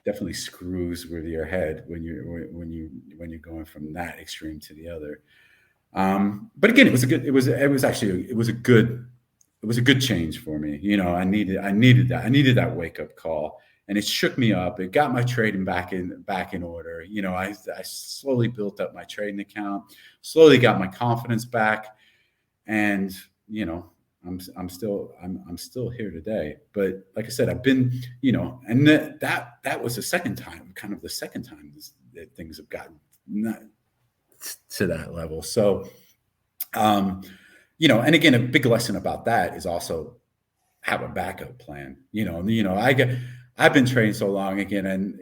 definitely screws with your head when you're going from that extreme to the other. But again, it was a good change for me. I needed that wake up call, and it shook me up. It got my trading back in order. I slowly built up my trading account, slowly got my confidence back, and I'm still here today. But like I said, I've been, and that was the second time that things have gotten not to that level. So, and again, a big lesson about that is also have a backup plan. I've been trading so long again, and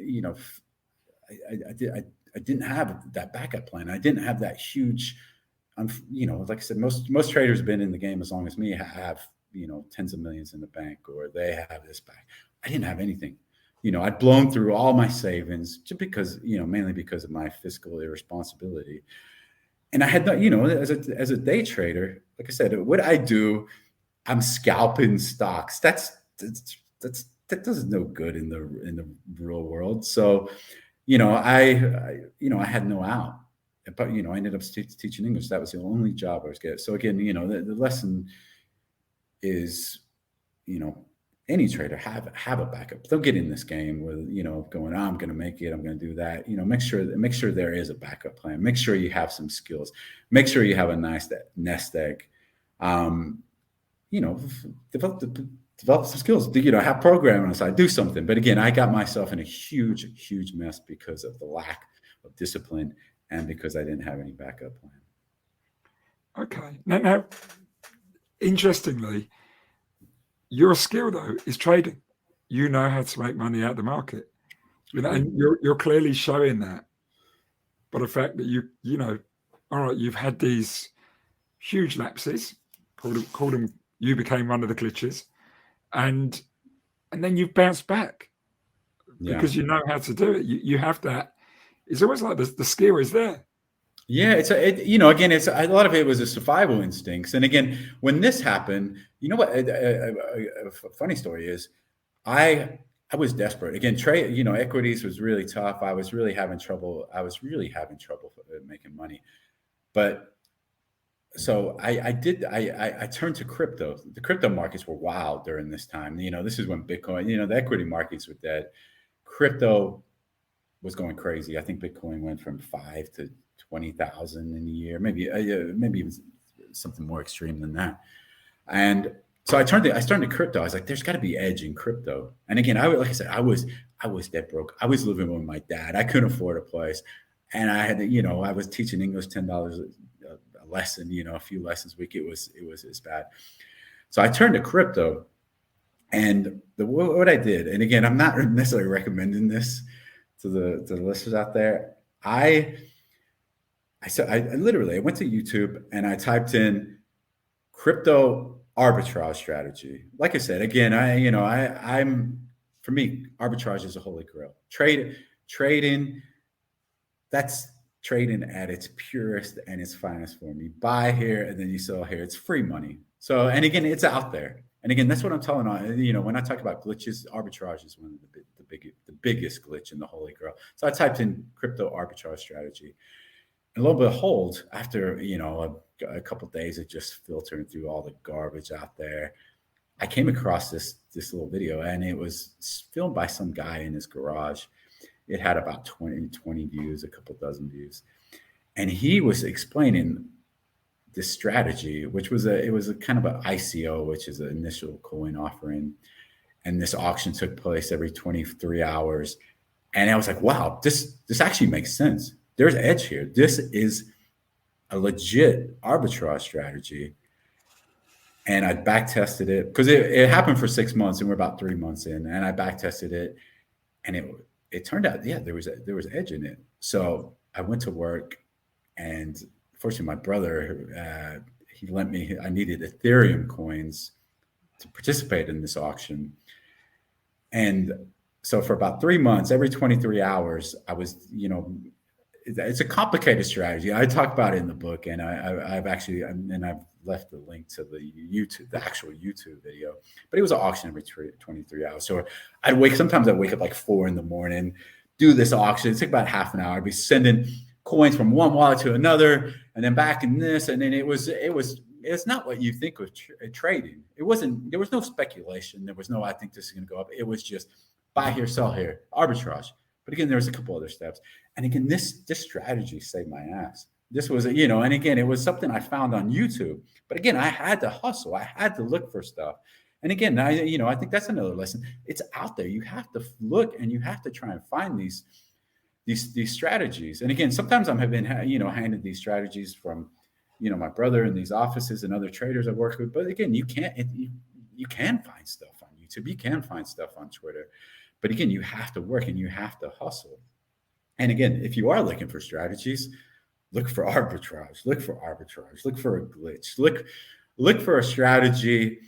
didn't have that backup plan. I didn't have that huge, like I said, most traders have been in the game as long as me, have, tens of millions in the bank, or they have this back. I didn't have anything. I'd blown through all my savings just because, mainly because of my fiscal irresponsibility. And I had, as a day trader, like I said, what I do, I'm scalping stocks. That does no good in the real world. So, I had no out. But I ended up teaching English. That was the only job I was getting. So again, the lesson is, any trader have a backup. Don't get in this game with going, I'm going to make it, I'm going to do that. Make sure there is a backup plan. Make sure you have some skills. Make sure you have a nice nest egg. Develop some skills. Have programming on the side. Do something. But again, I got myself in a huge mess because of the lack of discipline and because I didn't have any backup plan. Okay. Now, interestingly, your skill though is trading. You know how to make money out of the market, and you're clearly showing that. But the fact that all right, you've had these huge lapses, call them. You became one of the glitches, and then you've bounced back because you know how to do it. You have that. It's almost like the skill is there. Yeah, again, it's a lot of it was a survival instincts. And again, when this happened, what a funny story is, I was desperate. Again, equities was really tough. I was really having trouble. Making money. But so I turned to crypto. The crypto markets were wild during this time. This is when Bitcoin, the equity markets were dead. Crypto was going crazy. I think Bitcoin went from 5 to 20,000 in a year, maybe even something more extreme than that. And so I started to crypto. I was like, there's got to be edge in crypto. And again, like I said, I was dead broke. I was living with my dad. I couldn't afford a place. And I had to, I was teaching English $10 a lesson, a few lessons a week. It was as bad. So I turned to crypto. And what I did, and again, I'm not necessarily recommending this to the listeners out there. I literally went to YouTube and I typed in crypto arbitrage strategy. Like I said, again, I'm for me, arbitrage is a holy grail. Trading, that's trading at its purest and its finest form. You buy here and then you sell here. It's free money. So, and again, it's out there. And again, that's what I'm telling on. When I talk about glitches, arbitrage is one of the biggest glitch in the holy grail. So I typed in crypto arbitrage strategy. And lo and behold, after a couple of days of just filtering through all the garbage out there, I came across this little video, and it was filmed by some guy in his garage. It had about 20 views, a couple dozen views, and he was explaining this strategy, which was it was a kind of an ICO, which is an initial coin offering, and this auction took place every 23 hours, and I was like, wow, this actually makes sense. There's edge here. This is a legit arbitrage strategy. And I back tested it because it happened for 6 months and we're about 3 months in. And I back tested it, and it turned out, there was edge in it. So I went to work, and fortunately my brother, he lent me, I needed Ethereum coins to participate in this auction. And so for about 3 months, every 23 hours, I was, it's a complicated strategy. I talk about it in the book, and I've left the link to the actual YouTube video. But it was an auction every 23 hours. So sometimes I'd wake up like 4 a.m, do this auction. It took about half an hour. I'd be sending coins from one wallet to another, and then back in this, and then it's not what you think of trading. It wasn't. There was no speculation. There was no, I think this is going to go up. It was just buy here, sell here, arbitrage. But again, there was a couple other steps. And again, this strategy saved my ass. This was, and again, it was something I found on YouTube. But again, I had to hustle. I had to look for stuff. And again, I think that's another lesson. It's out there. You have to look, and you have to try and find these strategies. And again, sometimes I'm having, handed these strategies from, my brother in these offices and other traders I work with. But again, you can find stuff on YouTube. You can find stuff on Twitter. But again, you have to work and you have to hustle. And again, if you are looking for strategies, look for arbitrage, look for arbitrage, look for a glitch, look for a strategy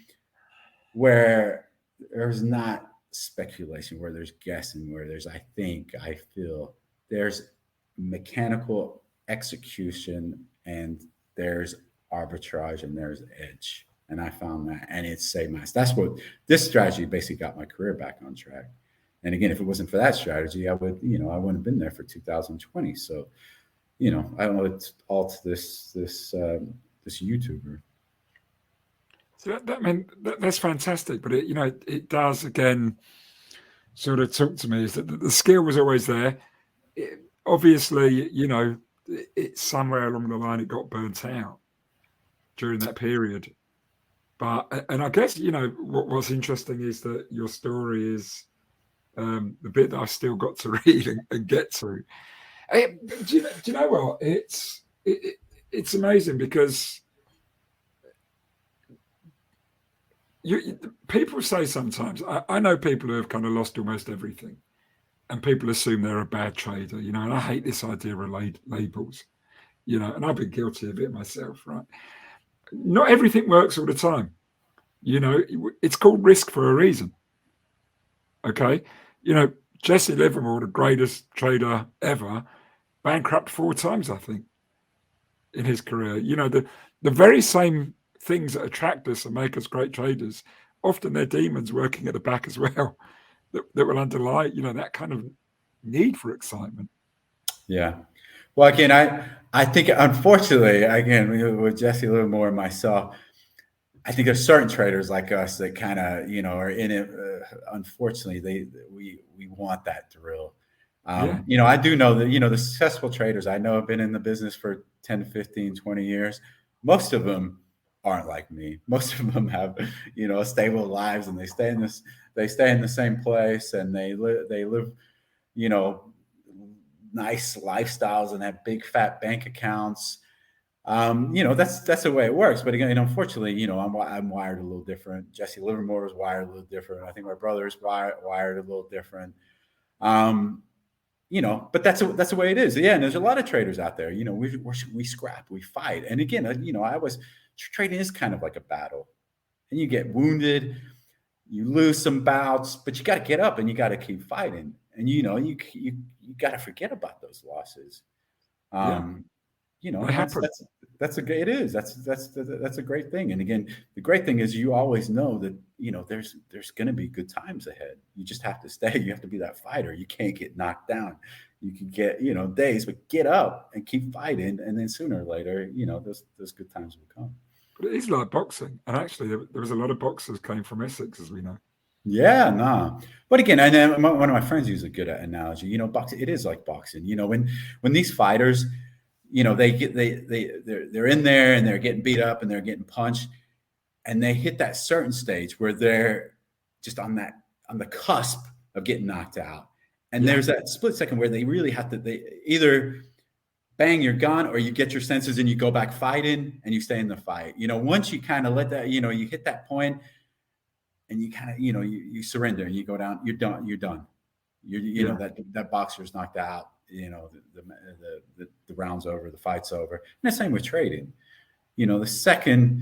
where there's not speculation, where there's guessing, where there's I think, I feel, there's mechanical execution, and there's arbitrage, and there's edge. And I found that, and it saved my. That's what this strategy basically got my career back on track. And again, if it wasn't for that strategy, I wouldn't have been there for 2020. So, I owe it all to this YouTuber. So that's fantastic. But it does again sort of talk to me is that the skill was always there. Obviously, it's somewhere along the line it got burnt out during that period. And I guess what's interesting is that your story is the bit that I've still got to read and get to. Do you know what? It's amazing because people say sometimes, I know people who have kind of lost almost everything, and people assume they're a bad trader, and I hate this idea of labels, and I've been guilty of it myself, right? Not everything works all the time. It's called risk for a reason. Okay. Jesse Livermore, the greatest trader ever, bankrupt 4 times, I think, in his career. The very same things that attract us and make us great traders, often they're demons working at the back as well that will underlie, that kind of need for excitement. Yeah. Well, again, I think, unfortunately, again, with Jesse Livermore and myself, I think there's certain traders like us that kind of, are in it. Unfortunately, we want that thrill. I do know that, the successful traders I know have been in the business for 10, 15, 20 years. Most of them aren't like me. Most of them have, stable lives, and they stay in the same place, and they live, nice lifestyles and have big fat bank accounts. That's the way it works. But again, unfortunately, I'm wired a little different. Jesse Livermore was wired a little different. I think my brother's wired a little different. But that's the way it is. Yeah, and there's a lot of traders out there. We scrap, we fight, and again, trading is kind of like a battle, and you get wounded, you lose some bouts, but you got to get up and you got to keep fighting, and you got to forget about those losses. That's a great thing. And again, the great thing is you always know that there's going to be good times ahead. You just have to stay. You have to be that fighter. You can't get knocked down. You can get days, but get up and keep fighting, and then sooner or later those good times will come. But it is like boxing, and actually there was a lot of boxers came from Essex, as we know. Yeah, no. But again, I know one of my friends used a good analogy. Boxing, it is like boxing. When these fighters, they're in there and they're getting beat up and they're getting punched, and they hit that certain stage where they're just on the cusp of getting knocked out. And there's that split second where they really have to, they either bang, you're gone, or you get your senses and you go back fighting and you stay in the fight. Once you kind of let that, you hit that point and you kind of, you surrender and you go down, you're done. That boxer's knocked out. The round's over, the fight's over. And the same with trading. The second,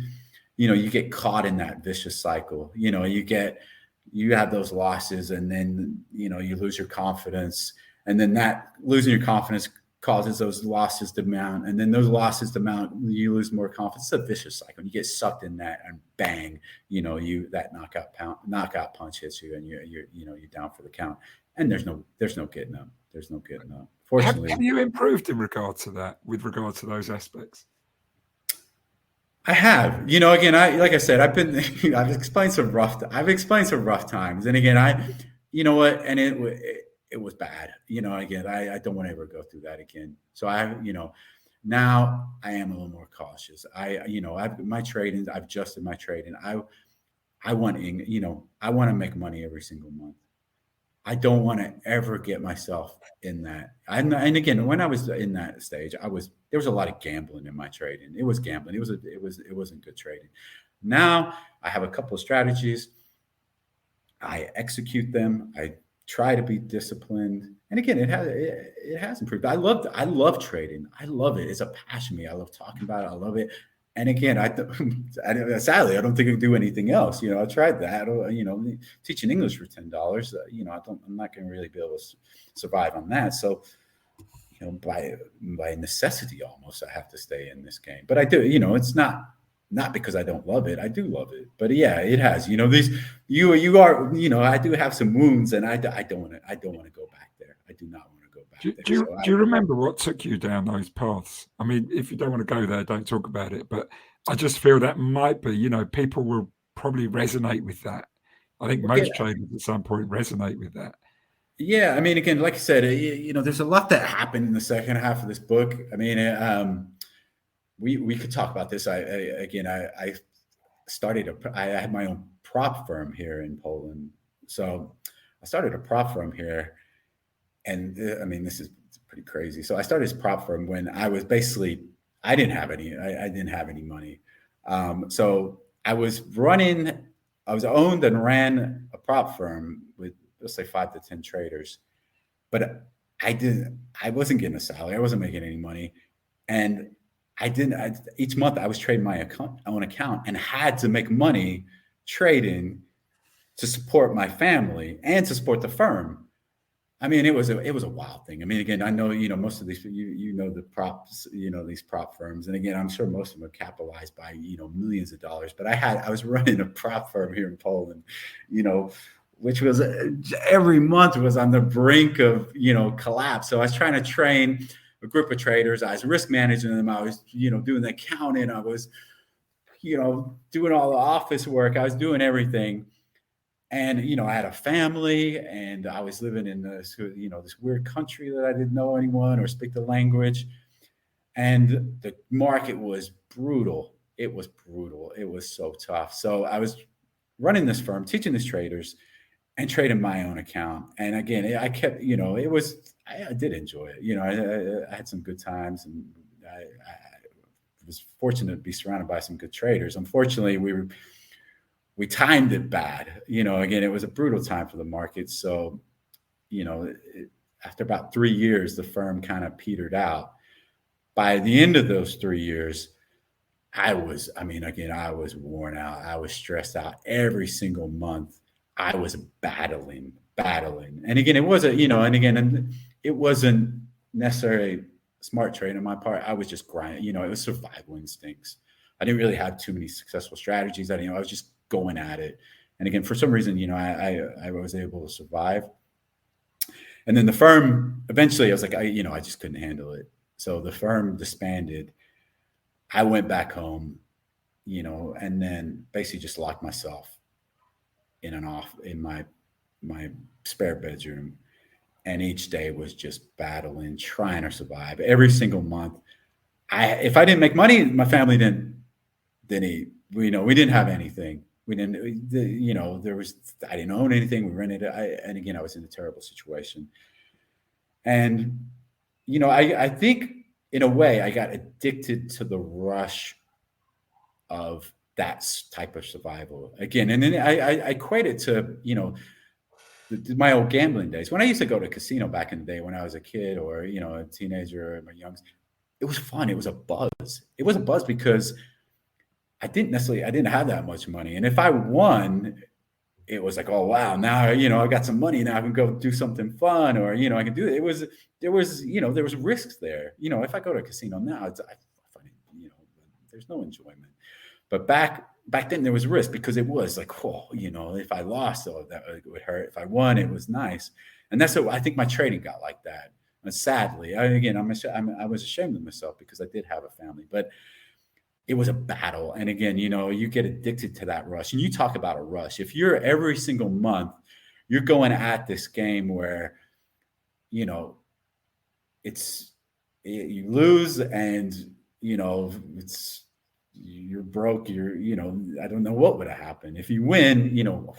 you get caught in that vicious cycle. You have those losses, and then you lose your confidence, and then that losing your confidence causes those losses to mount, and then those losses to mount, you lose more confidence. It's a vicious cycle. You get sucked in that, and bang, that knockout punch hits you, and you're down for the count. And there's no getting up. There's no getting up. Fortunately, have you improved in regard to that, with regard to those aspects? I have. Again, like I said, I've explained some rough times, and again, and it was bad. Again, I don't want to ever go through that again. So now I am a little more cautious. My trading, I've adjusted my trading. I want to make money every single month. I don't want to ever get myself in that. And again, when I was in that stage, there was a lot of gambling in my trading. It was gambling. It wasn't good trading. Now I have a couple of strategies. I execute them. I try to be disciplined. And again, it has improved. I love trading. I love it. It's a passion to me. I love talking about it. I love it. And again, sadly, I don't think I can do anything else. You know, I tried that. You know, teaching English for $10. You know, I'm not going to really be able to survive on that. So, you know, by necessity, almost, I have to stay in this game. But I do. You know, it's not because I don't love it. I do love it. But yeah, it has. You know, you are. You know, I do have some wounds, and I don't want to go back there. I do not want to go back there. Do you remember what took you down those paths? I mean, if you don't want to go there, don't talk about it. But I just feel that might be, you know, people will probably resonate with that. I think most traders at some point resonate with that. Yeah, I mean, again, like I said, you know, there's a lot that happened in the second half of this book. I mean, we could talk about this. I had my own prop firm here in Poland, so I started a prop firm here. And I mean, this is pretty crazy. So I started this prop firm when I was basically, I didn't have any money. So I was owned and ran a prop firm with, let's say, 5 to 10 traders, but I wasn't getting a salary. I wasn't making any money. And each month I was trading my own account and had to make money trading to support my family and to support the firm. I mean, it was a wild thing. I mean, again, I know, you know, most of these, you know, the props, you know, these prop firms. And again, I'm sure most of them are capitalized by, you know, millions of dollars. But I was running a prop firm here in Poland, you know, which was every month was on the brink of, you know, collapse. So I was trying to train a group of traders. I was risk managing them. I was, you know, doing the accounting. I was, you know, doing all the office work. I was doing everything. And, you know, I had a family and I was living in this, you know, this weird country that I didn't know anyone or speak the language. And the market was brutal. It was brutal. It was so tough. So I was running this firm, teaching these traders and trading my own account. And again, I kept, you know, I did enjoy it. You know, I had some good times, and I was fortunate to be surrounded by some good traders. Unfortunately, we timed it bad. You know, again, it was a brutal time for the market. So, you know, after about 3 years, the firm kind of petered out. By the end of those 3 years, I was worn out. I was stressed out every single month. I was battling. And again, it wasn't, you know, and it wasn't necessarily smart trade on my part. I was just grinding, you know, it was survival instincts. I didn't really have too many successful strategies. I was just going at it. And again, for some reason, you know, I was able to survive. And then the firm, eventually I was like, I just couldn't handle it. So the firm disbanded. I went back home, you know, and then basically just locked myself in my spare bedroom. And each day was just battling, trying to survive. Every single month, if I didn't make money, my family didn't eat. You know, we didn't have anything. We didn't, you know, I didn't own anything. We rented it. And again, I was in a terrible situation. And, you know, I think in a way I got addicted to the rush of that type of survival again. And then I equate it to, you know, my old gambling days. When I used to go to a casino back in the day when I was a kid or, you know, a teenager or my youngs, it was fun. It was a buzz. It was a buzz because I didn't have that much money. And if I won, it was like, oh, wow, now, you know, I got some money. Now I can go do something fun, or, you know, I can do it. There was risks there. You know, if I go to a casino now, I find it, you know, there's no enjoyment. But back then there was risk because it was like, oh, you know, if I lost, oh, that would hurt. If I won, it was nice. And that's what I think my trading got like that. And sadly, I was ashamed of myself because I did have a family, but it was a battle. And again, you know, you get addicted to that rush. And you talk about a rush. If you're every single month, you're going at this game where, you know, you lose and, you know, you're broke. You know, I don't know what would have happened. If you win, you know,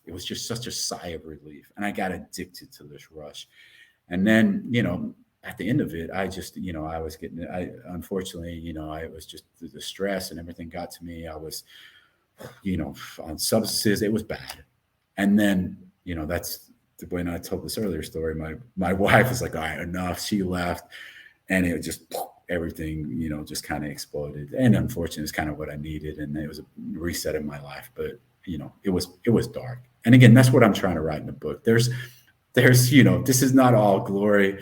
it was just such a sigh of relief. And I got addicted to this rush. And then, you know, at the end of it, I just, you know, unfortunately, you know, I was just the stress and everything got to me. I was, you know, on substances. It was bad. And then, you know, that's when I told this earlier story, my wife was like, all right, enough. She left, and it just everything, just kind of exploded. And unfortunately, it's kind of what I needed, and it was a reset in my life. But it was dark. And again, that's what I'm trying to write in the book. There's this is not all glory.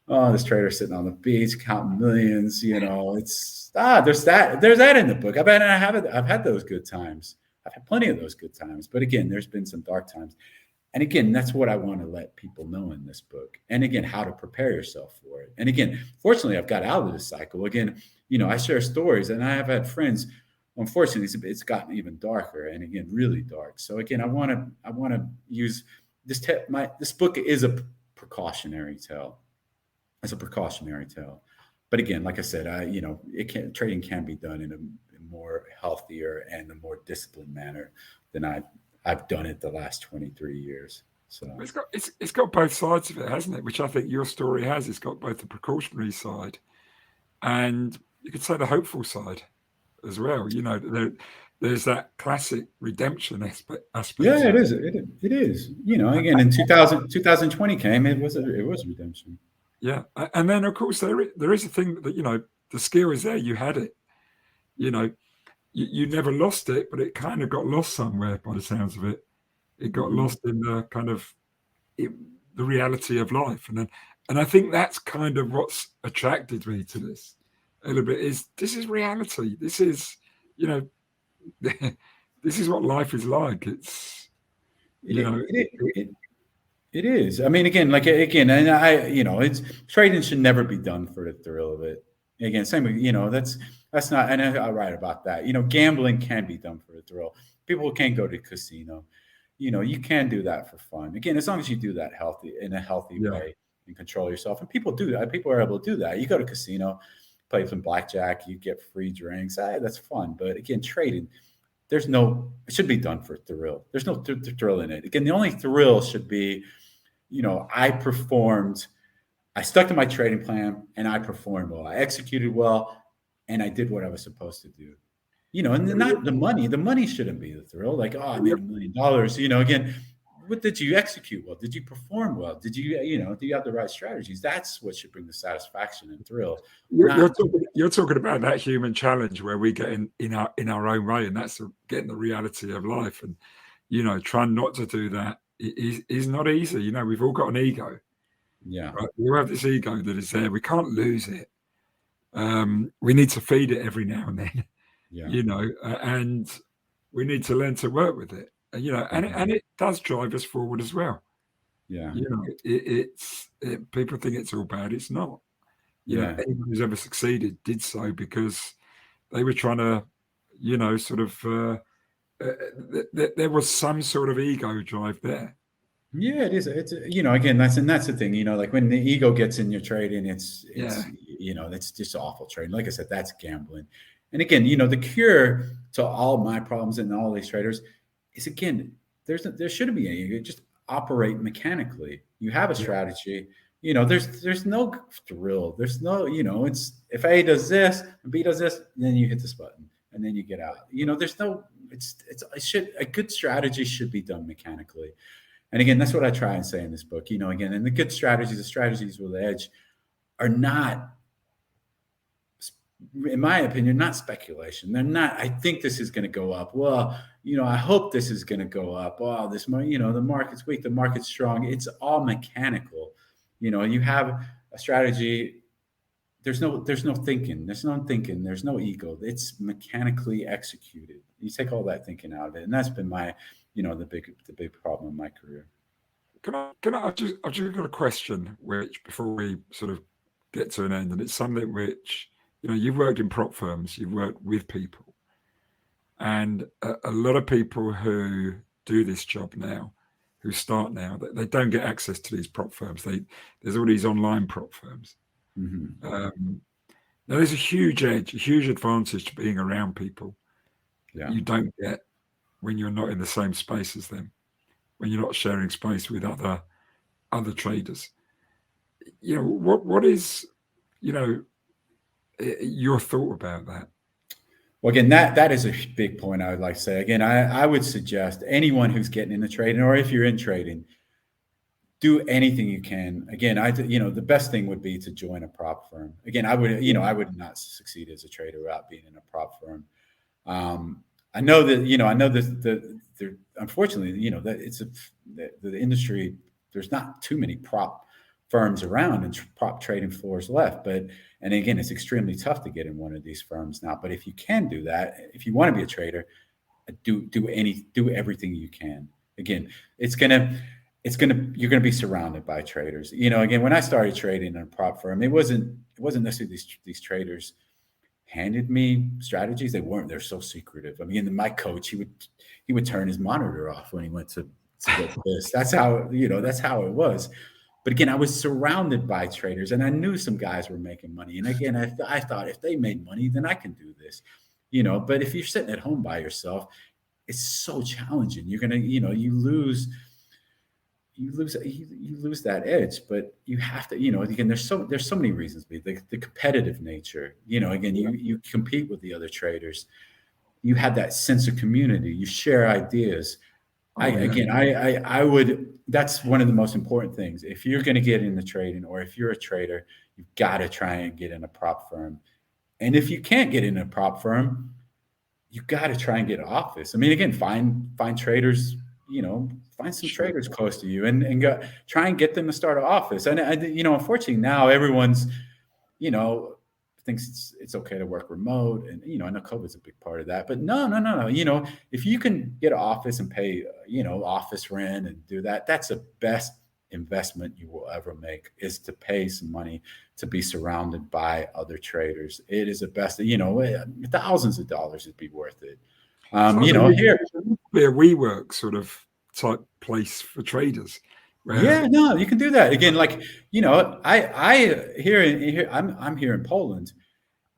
Oh, this trader sitting on the beach counting millions. It's there's that in the book. I've had those good times. I've had plenty of those good times. But again, there's been some dark times. And again, that's what I want to let people know in this book. And again, how to prepare yourself for it. And again, fortunately, I've got out of this cycle. Again, I share stories, and I have had friends. Unfortunately, it's gotten even darker, and again, really dark. So again, I want to use this. This book is a precautionary tale. It's a precautionary tale. But again, like I said, trading can be done in a more healthier and a more disciplined manner than I've done it the last 23 years. So it's got both sides of it, hasn't it? Which I think your story has. It's got both the precautionary side and you could say the hopeful side as well. There's that classic redemption aspect. Yeah, it is. It is. Again, in 2020 came, it was redemption. Yeah, and then of course there is a thing that the skill is there. You had it. You never lost it, but it kind of got lost somewhere by the sounds of it. It got lost in the kind of the reality of life. And I think that's kind of what's attracted me to this a little bit this is reality. This is, this is what life is like. It's, it is. I mean, again, and it's trading should never be done for the thrill of it. Again, same with, that's not, and I write about that. Gambling can be done for the thrill. People can go to casino. You can do that for fun. Again, as long as you do that in a healthy way and control yourself. And people do that. People are able to do that. You go to casino, play some blackjack, you get free drinks. That's fun. But again, trading, it should be done for thrill. There's no thrill in it. Again, the only thrill should be, I stuck to my trading plan and I performed well. I executed well and I did what I was supposed to do. And not the money. The money shouldn't be the thrill. Like, oh, I made $1 million. Again, what did you execute well? Did you perform well? Did you, do you have the right strategies? That's what should bring the satisfaction and thrill. You're talking about that human challenge where we get in our own way, and that's getting the reality of life. And trying not to do that is not easy. We've all got an ego. Yeah, right? We all have this ego that is there. We can't lose it. We need to feed it every now and then. Yeah. And we need to learn to work with it. And it does drive us forward as well. Yeah. People think it's all bad. It's not. Anyone who's ever succeeded did so because they were trying to, there was some sort of ego drive there. Yeah, it is. It's again, that's the thing. Like when the ego gets in your trading, it's it's just awful trading. Like I said, that's gambling. And again, the cure to all my problems and all these traders is, again, there shouldn't be any. Just operate mechanically. You have a strategy. There's no thrill. There's no, it's if A does this and B does this, then you hit this button and then you get out. There's no. A good strategy should be done mechanically. And again, that's what I try and say in this book. Again, and the strategies with edge are not, in my opinion, not speculation. They're not, I think this is going to go up. Well, I hope this is going to go up. Oh, the market's weak, the market's strong. It's all mechanical. You have a strategy. There's no thinking. There's no ego. It's mechanically executed. You take all that thinking out of it. And that's been my, the big problem in my career. I've just got a question, which before we sort of get to an end, and it's something which, you've worked in prop firms, you've worked with people, and a lot of people who do this job now, who start now, they don't get access to these prop firms. There's all these online prop firms. Mm-hmm. Now there's a huge edge, a huge advantage to being around people. You don't get when you're not in the same space as them, when you're not sharing space with other traders. What is, your thought about that? Well, again, that is a big point I would like to say. Again, I would suggest anyone who's getting into trading, or if you're in trading, do anything you can. Again, the best thing would be to join a prop firm. Again, I would not succeed as a trader without being in a prop firm. I know that, I know that unfortunately, that the industry, there's not too many prop firms around and prop trading floors left. And again, it's extremely tough to get in one of these firms now. But if you can do that, if you want to be a trader, do everything you can. Again, you're gonna be surrounded by traders. Again, when I started trading in a prop firm, it wasn't necessarily these traders handed me strategies. They're so secretive. I mean, my coach, he would turn his monitor off when he went to get this. That's how it was. But again, I was surrounded by traders, and I knew some guys were making money. And again, I thought, if they made money, then I can do this. But if you're sitting at home by yourself, it's so challenging. You're gonna, you lose that edge. But you have to, again, there's so many reasons. The competitive nature, again, you compete with the other traders. You have that sense of community. You share ideas. I would. That's one of the most important things. If you're going to get into trading, or if you're a trader, you've got to try and get in a prop firm. And if you can't get in a prop firm, you got to try and get an office. I mean, again, find traders. Find some traders close to you, and try and get them to start an office. And unfortunately, now everyone's, thinks it's okay to work remote, and I know COVID's a big part of that. But no. If you can get an office and pay office rent and do that, that's the best investment you will ever make, is to pay some money to be surrounded by other traders. It is the best. Thousands of dollars would be worth it. Here be a WeWork sort of type place for traders. You can do that. Again, I here I'm here in Poland,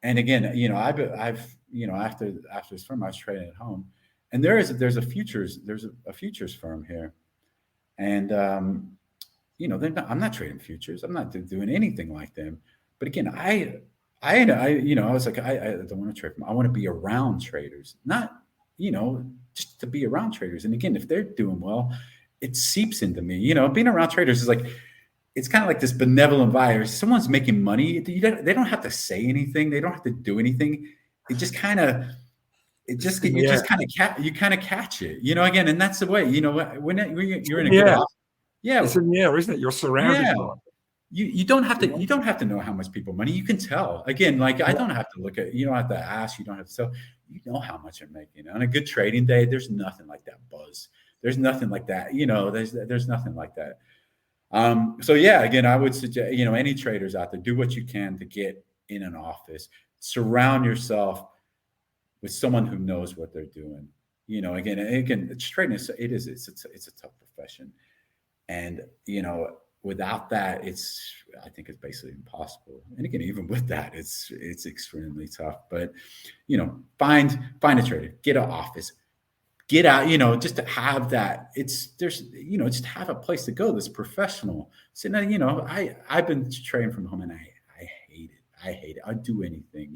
and again, I've after this firm, I was trading at home, and there's a futures firm here, and I'm not trading futures. I'm not doing anything like them. But again, I was like, I don't want to trade them. I want to be around traders, not just to be around traders. And again, if they're doing well, it seeps into me. Being around traders is like, it's kind of like this benevolent virus. Someone's making money. They don't have to say anything. They don't have to do anything. You just kind of catch it. Again, and that's the way. When you're in a good office, it's in the air, isn't it? You're surrounded by it. You don't have to know how much people money. You can tell. Again, I don't have to look at. You don't have to ask. You don't have to tell. You know how much I'm making. On a good trading day, there's nothing like that buzz. There's nothing like that. There's nothing like that. So yeah, again, I would suggest, any traders out there, do what you can to get in an office. Surround yourself with someone who knows what they're doing. Again, trading it's a tough profession, and without that, I think it's basically impossible. And again, even with that, it's extremely tough. But find a trader, get an office, get out. Just to have that. Just have a place to go that's professional. So now, I've been trading from home, and I hate it. I hate it. I'd do anything.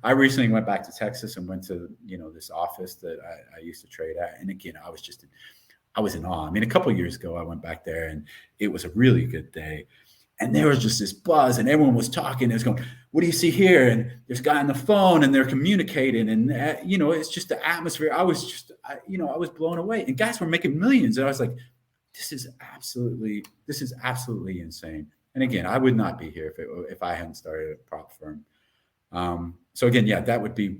I recently went back to Texas and went to this office that I used to trade at, and again, I was in awe. I mean, a couple of years ago, I went back there, and it was a really good day. And there was just this buzz, and everyone was talking. It was going, "What do you see here?" And there's a guy on the phone, and they're communicating, and it's just the atmosphere. I was blown away, and guys were making millions, and I was like, "This is absolutely insane." And again, I would not be here if I hadn't started a prop firm. So again, yeah, that would be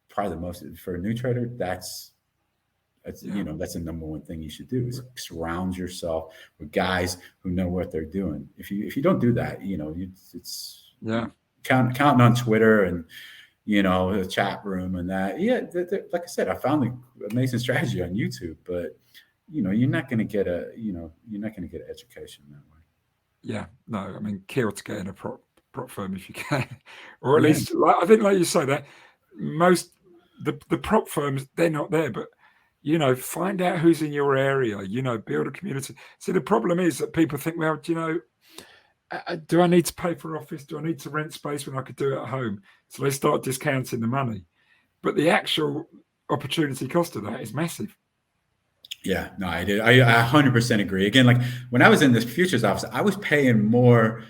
probably the most for a new trader. That's the number one thing you should do, is surround yourself with guys who know what they're doing. If you don't do that, it's counting on Twitter and the chat room and that. Yeah, like I said, I found the amazing strategy on YouTube, but you're not going to get an education that way. Yeah, no, I mean, kill to get in a prop firm if you can, or at least, I think, like you say, that most the prop firms, they're not there, but find out who's in your area, build a community. So the problem is that people think, well, do I need to pay for an office? Do I need to rent space when I could do it at home? So they start discounting the money. But the actual opportunity cost of that is massive. Yeah, no, I did. I 100% agree. Again, like when I was in this futures office, I was paying more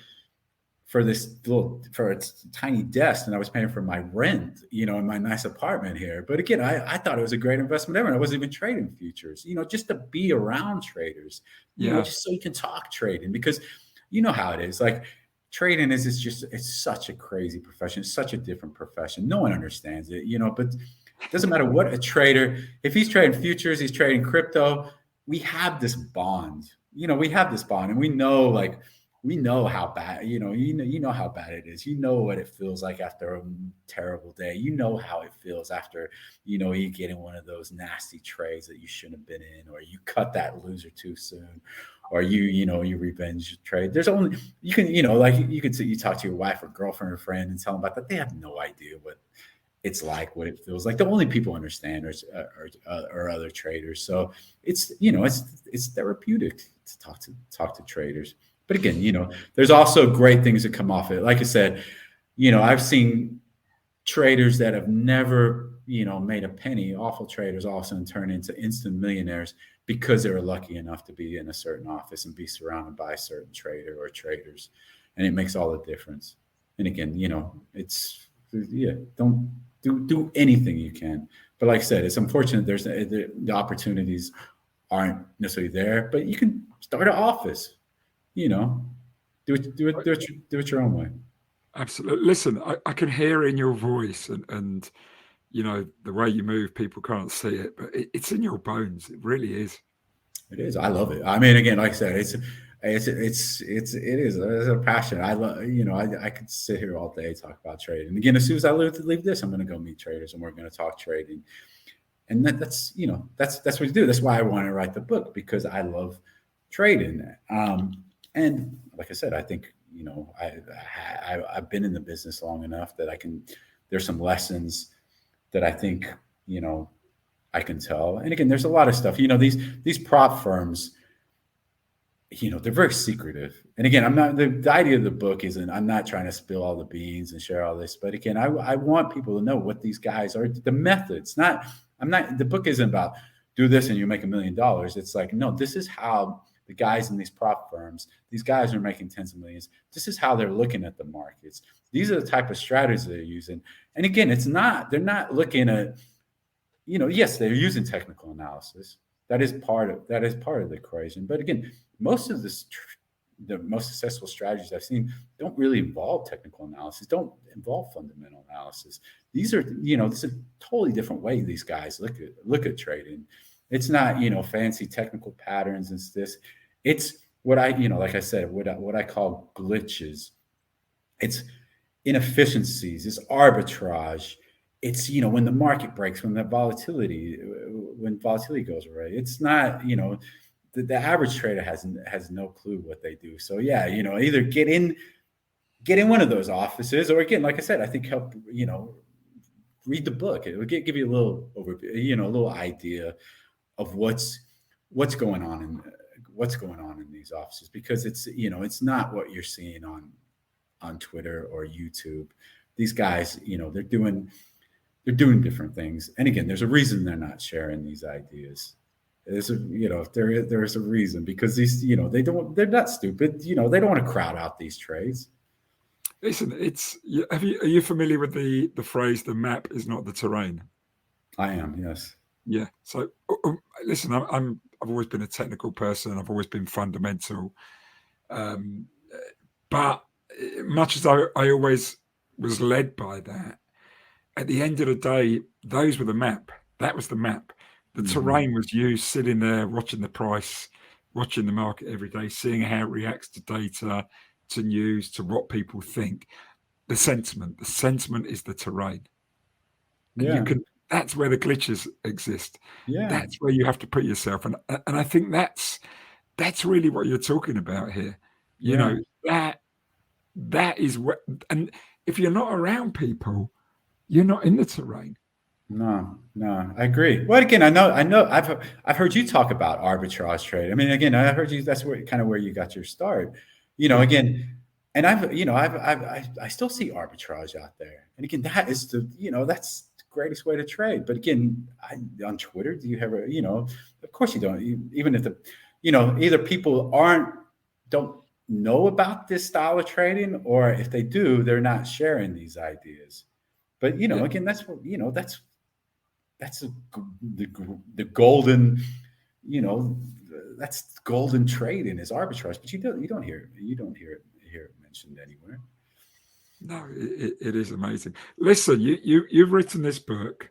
for its tiny desk than I was paying for my rent, in my nice apartment here. But again, I thought it was a great investment ever. And I wasn't even trading futures, just to be around traders, Yeah, just so you can talk trading, because you know how it is. Like trading is, it's such a crazy profession. It's such a different profession. No one understands it, but it doesn't matter what a trader, if he's trading futures, he's trading crypto, we have this bond. We have this bond, and we know how bad, you know how bad it is. You know what it feels like after a terrible day. You know how it feels after, you get in one of those nasty trades that you shouldn't have been in, or you cut that loser too soon, or you revenge trade. There's only, you can, like you could say, you talk to your wife or girlfriend or friend and tell them about that. They have no idea what it's like, what it feels like. The only people understand are other traders. So it's, it's therapeutic to talk to traders. But again, there's also great things that come off it. Like I said, I've seen traders that have never, made a penny, awful traders, all of a sudden turn into instant millionaires because they were lucky enough to be in a certain office and be surrounded by a certain trader or traders. And it makes all the difference. And again, it's, yeah, don't do anything you can. But like I said, it's unfortunate the opportunities aren't necessarily there, but you can start an office, you know, do it your own way. absolutely. Listen, I can hear in your voice and the way you move. People can't see it, but it's in your bones. It really is. It is. I love it. I mean, again, like I said, it is a passion. I love, I could sit here all day talk about trading. And again, as soon as I leave this, I'm going to go meet traders and we're going to talk trading. And that's what you do. That's why I want to write the book, because I love trading. And like I said, I think, I've been in the business long enough that there's some lessons that I think, I can tell. And again, there's a lot of stuff, these prop firms, they're very secretive. And again, the idea of the book isn't, I'm not trying to spill all the beans and share all this, but again, I want people to know what these guys are, the methods. The book isn't about do this and you make $1 million. It's like, no, this is how the guys in these prop firms, these guys are making tens of millions. This is how they're looking at the markets. These are the type of strategies they're using. And again, they're not looking at, yes, they're using technical analysis. That is part of the equation. But again, most of the most successful strategies I've seen don't really involve technical analysis, don't involve fundamental analysis. This is a totally different way these guys look at trading. It's not, fancy technical patterns and this. It's what like I said, what I call glitches. It's inefficiencies, it's arbitrage. It's, when the market breaks, when volatility goes away. It's not, the average trader has no clue what they do. So yeah, either get in one of those offices, or again, like I said, I think help, read the book. It will give you a little overview, a little idea of what's going on in these offices, because it's not what you're seeing on Twitter or YouTube. These guys, they're doing different things. And again, there's a reason they're not sharing these ideas. There is a reason, because these, they're not stupid. They don't want to crowd out these trades. Listen, are you familiar with the phrase, the map is not the terrain? I am, yes. Yeah. So listen, I've always been a technical person. I've always been fundamental. But much as I always was led by that, at the end of the day, those were the map. That was the map. The terrain was you sitting there watching the price, watching the market every day, seeing how it reacts to data, to news, to what people think. The sentiment is the terrain. Yeah. And that's where the glitches exist. Yeah. That's where you have to put yourself. And I think that's really what you're talking about here. That is what, and if you're not around people, you're not in the terrain. No, I agree. Well, again, I know, I've heard you talk about arbitrage trade. I mean, again, I heard you, that's where you got your start, again, and I still see arbitrage out there. And again, that is that's greatest way to trade. But again, on Twitter, do you have of course you don't. Even if either people don't know about this style of trading, or if they do, they're not sharing these ideas. But again, that's what that's the golden, that's golden trading is arbitrage. But you don't hear it mentioned anywhere. No, it is amazing. Listen, you've written this book.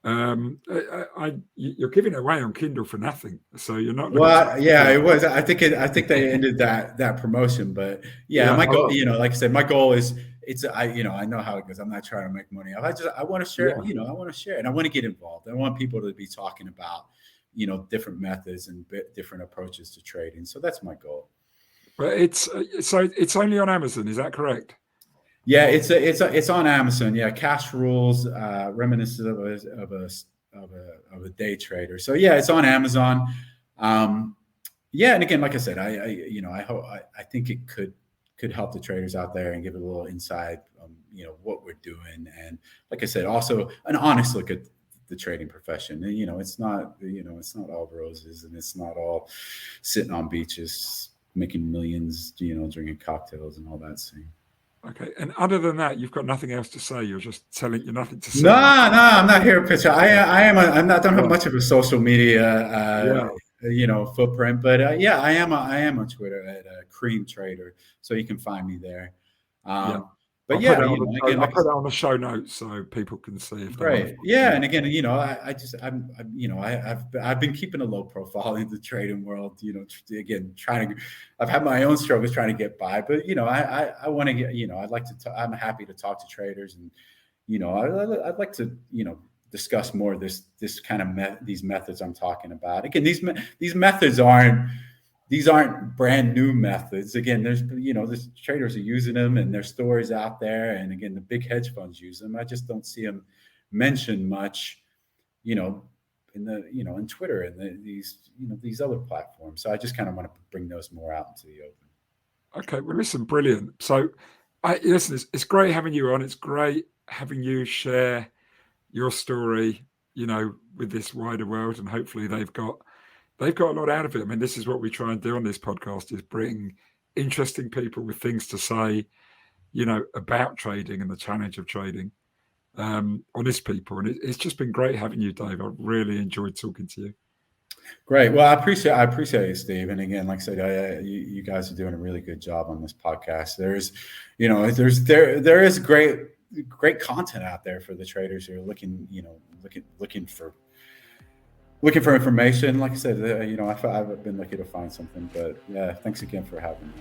You're giving it away on Kindle for nothing, so you're not. Well, yeah, it was. I think they ended that promotion, but my goal, like I said, my goal is I know how it goes. I'm not trying to make money. I want to share. I want to share, and I want to get involved. I want people to be talking about different methods and different approaches to trading. So that's my goal. But it's only on Amazon. Is that correct? Yeah, it's on Amazon. Yeah, Cash Rules, Reminiscences of a Day Trader. So yeah, it's on Amazon. And again, like I said, I think it could help the traders out there and give it a little insight what we're doing, and like I said, also an honest look at the trading profession. And it's not all roses, and it's not all sitting on beaches making millions, drinking cocktails and all that scene. Okay, and other than that, you've got nothing else to say. You're just telling you nothing to say. No, I'm not here to pitch. I don't have much of a social media, footprint, but I am on Twitter at Cream Trader, so you can find me there. But I'll put that on the show notes so people can see if right. Yeah, and again, I've been keeping a low profile in the trading world. Again, I've had my own struggles trying to get by, but I want to get. I'd like to. I'm happy to talk to traders, and I'd like to discuss more of this kind of these methods I'm talking about. Again, these methods aren't brand new methods. Again, there's traders are using them, and there's stories out there. And again, the big hedge funds use them. I just don't see them mentioned much, in Twitter and these other platforms. So I just kind of want to bring those more out into the open. Okay, well, listen, brilliant. So, listen, it's great having you on. It's great having you share your story, with this wider world, and hopefully they've got a lot out of it. I mean, this is what we try and do on this podcast, is bring interesting people with things to say, about trading and the challenge of trading, honest people. And it's just been great having you, Dave. I really enjoyed talking to you. Great. Well, I appreciate it, Steve. And again, like I said, you guys are doing a really good job on this podcast. There is great content out there for the traders who are looking for information. Like I said, I've been lucky to find something. But yeah, thanks again for having me.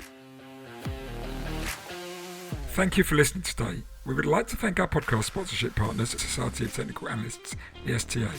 Thank you for listening today. We would like to thank our podcast sponsorship partners at Society of Technical Analysts, the STA.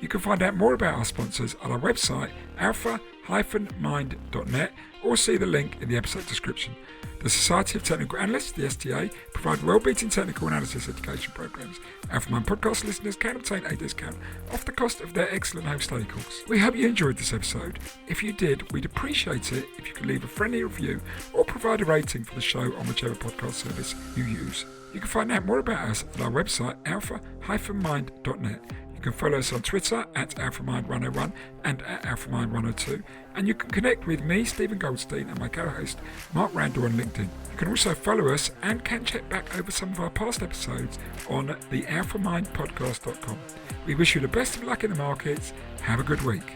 You can find out more about our sponsors at our website, alpha-mind.net, or see the link in the episode description. The Society of Technical Analysts, the STA, provide well-beaten technical analysis education programs. Alpha Mind podcast listeners can obtain a discount off the cost of their excellent home study course. We hope you enjoyed this episode. If you did, we'd appreciate it if you could leave a friendly review or provide a rating for the show on whichever podcast service you use. You can find out more about us at our website, alpha-mind.net. You can follow us on Twitter at AlphaMind101 and at AlphaMind102, and you can connect with me, Stephen Goldstein, and my co-host, Mark Randall, on LinkedIn. You can also follow us and can check back over some of our past episodes on the alphamindpodcast.com. We wish you the best of luck in the markets. Have a good week.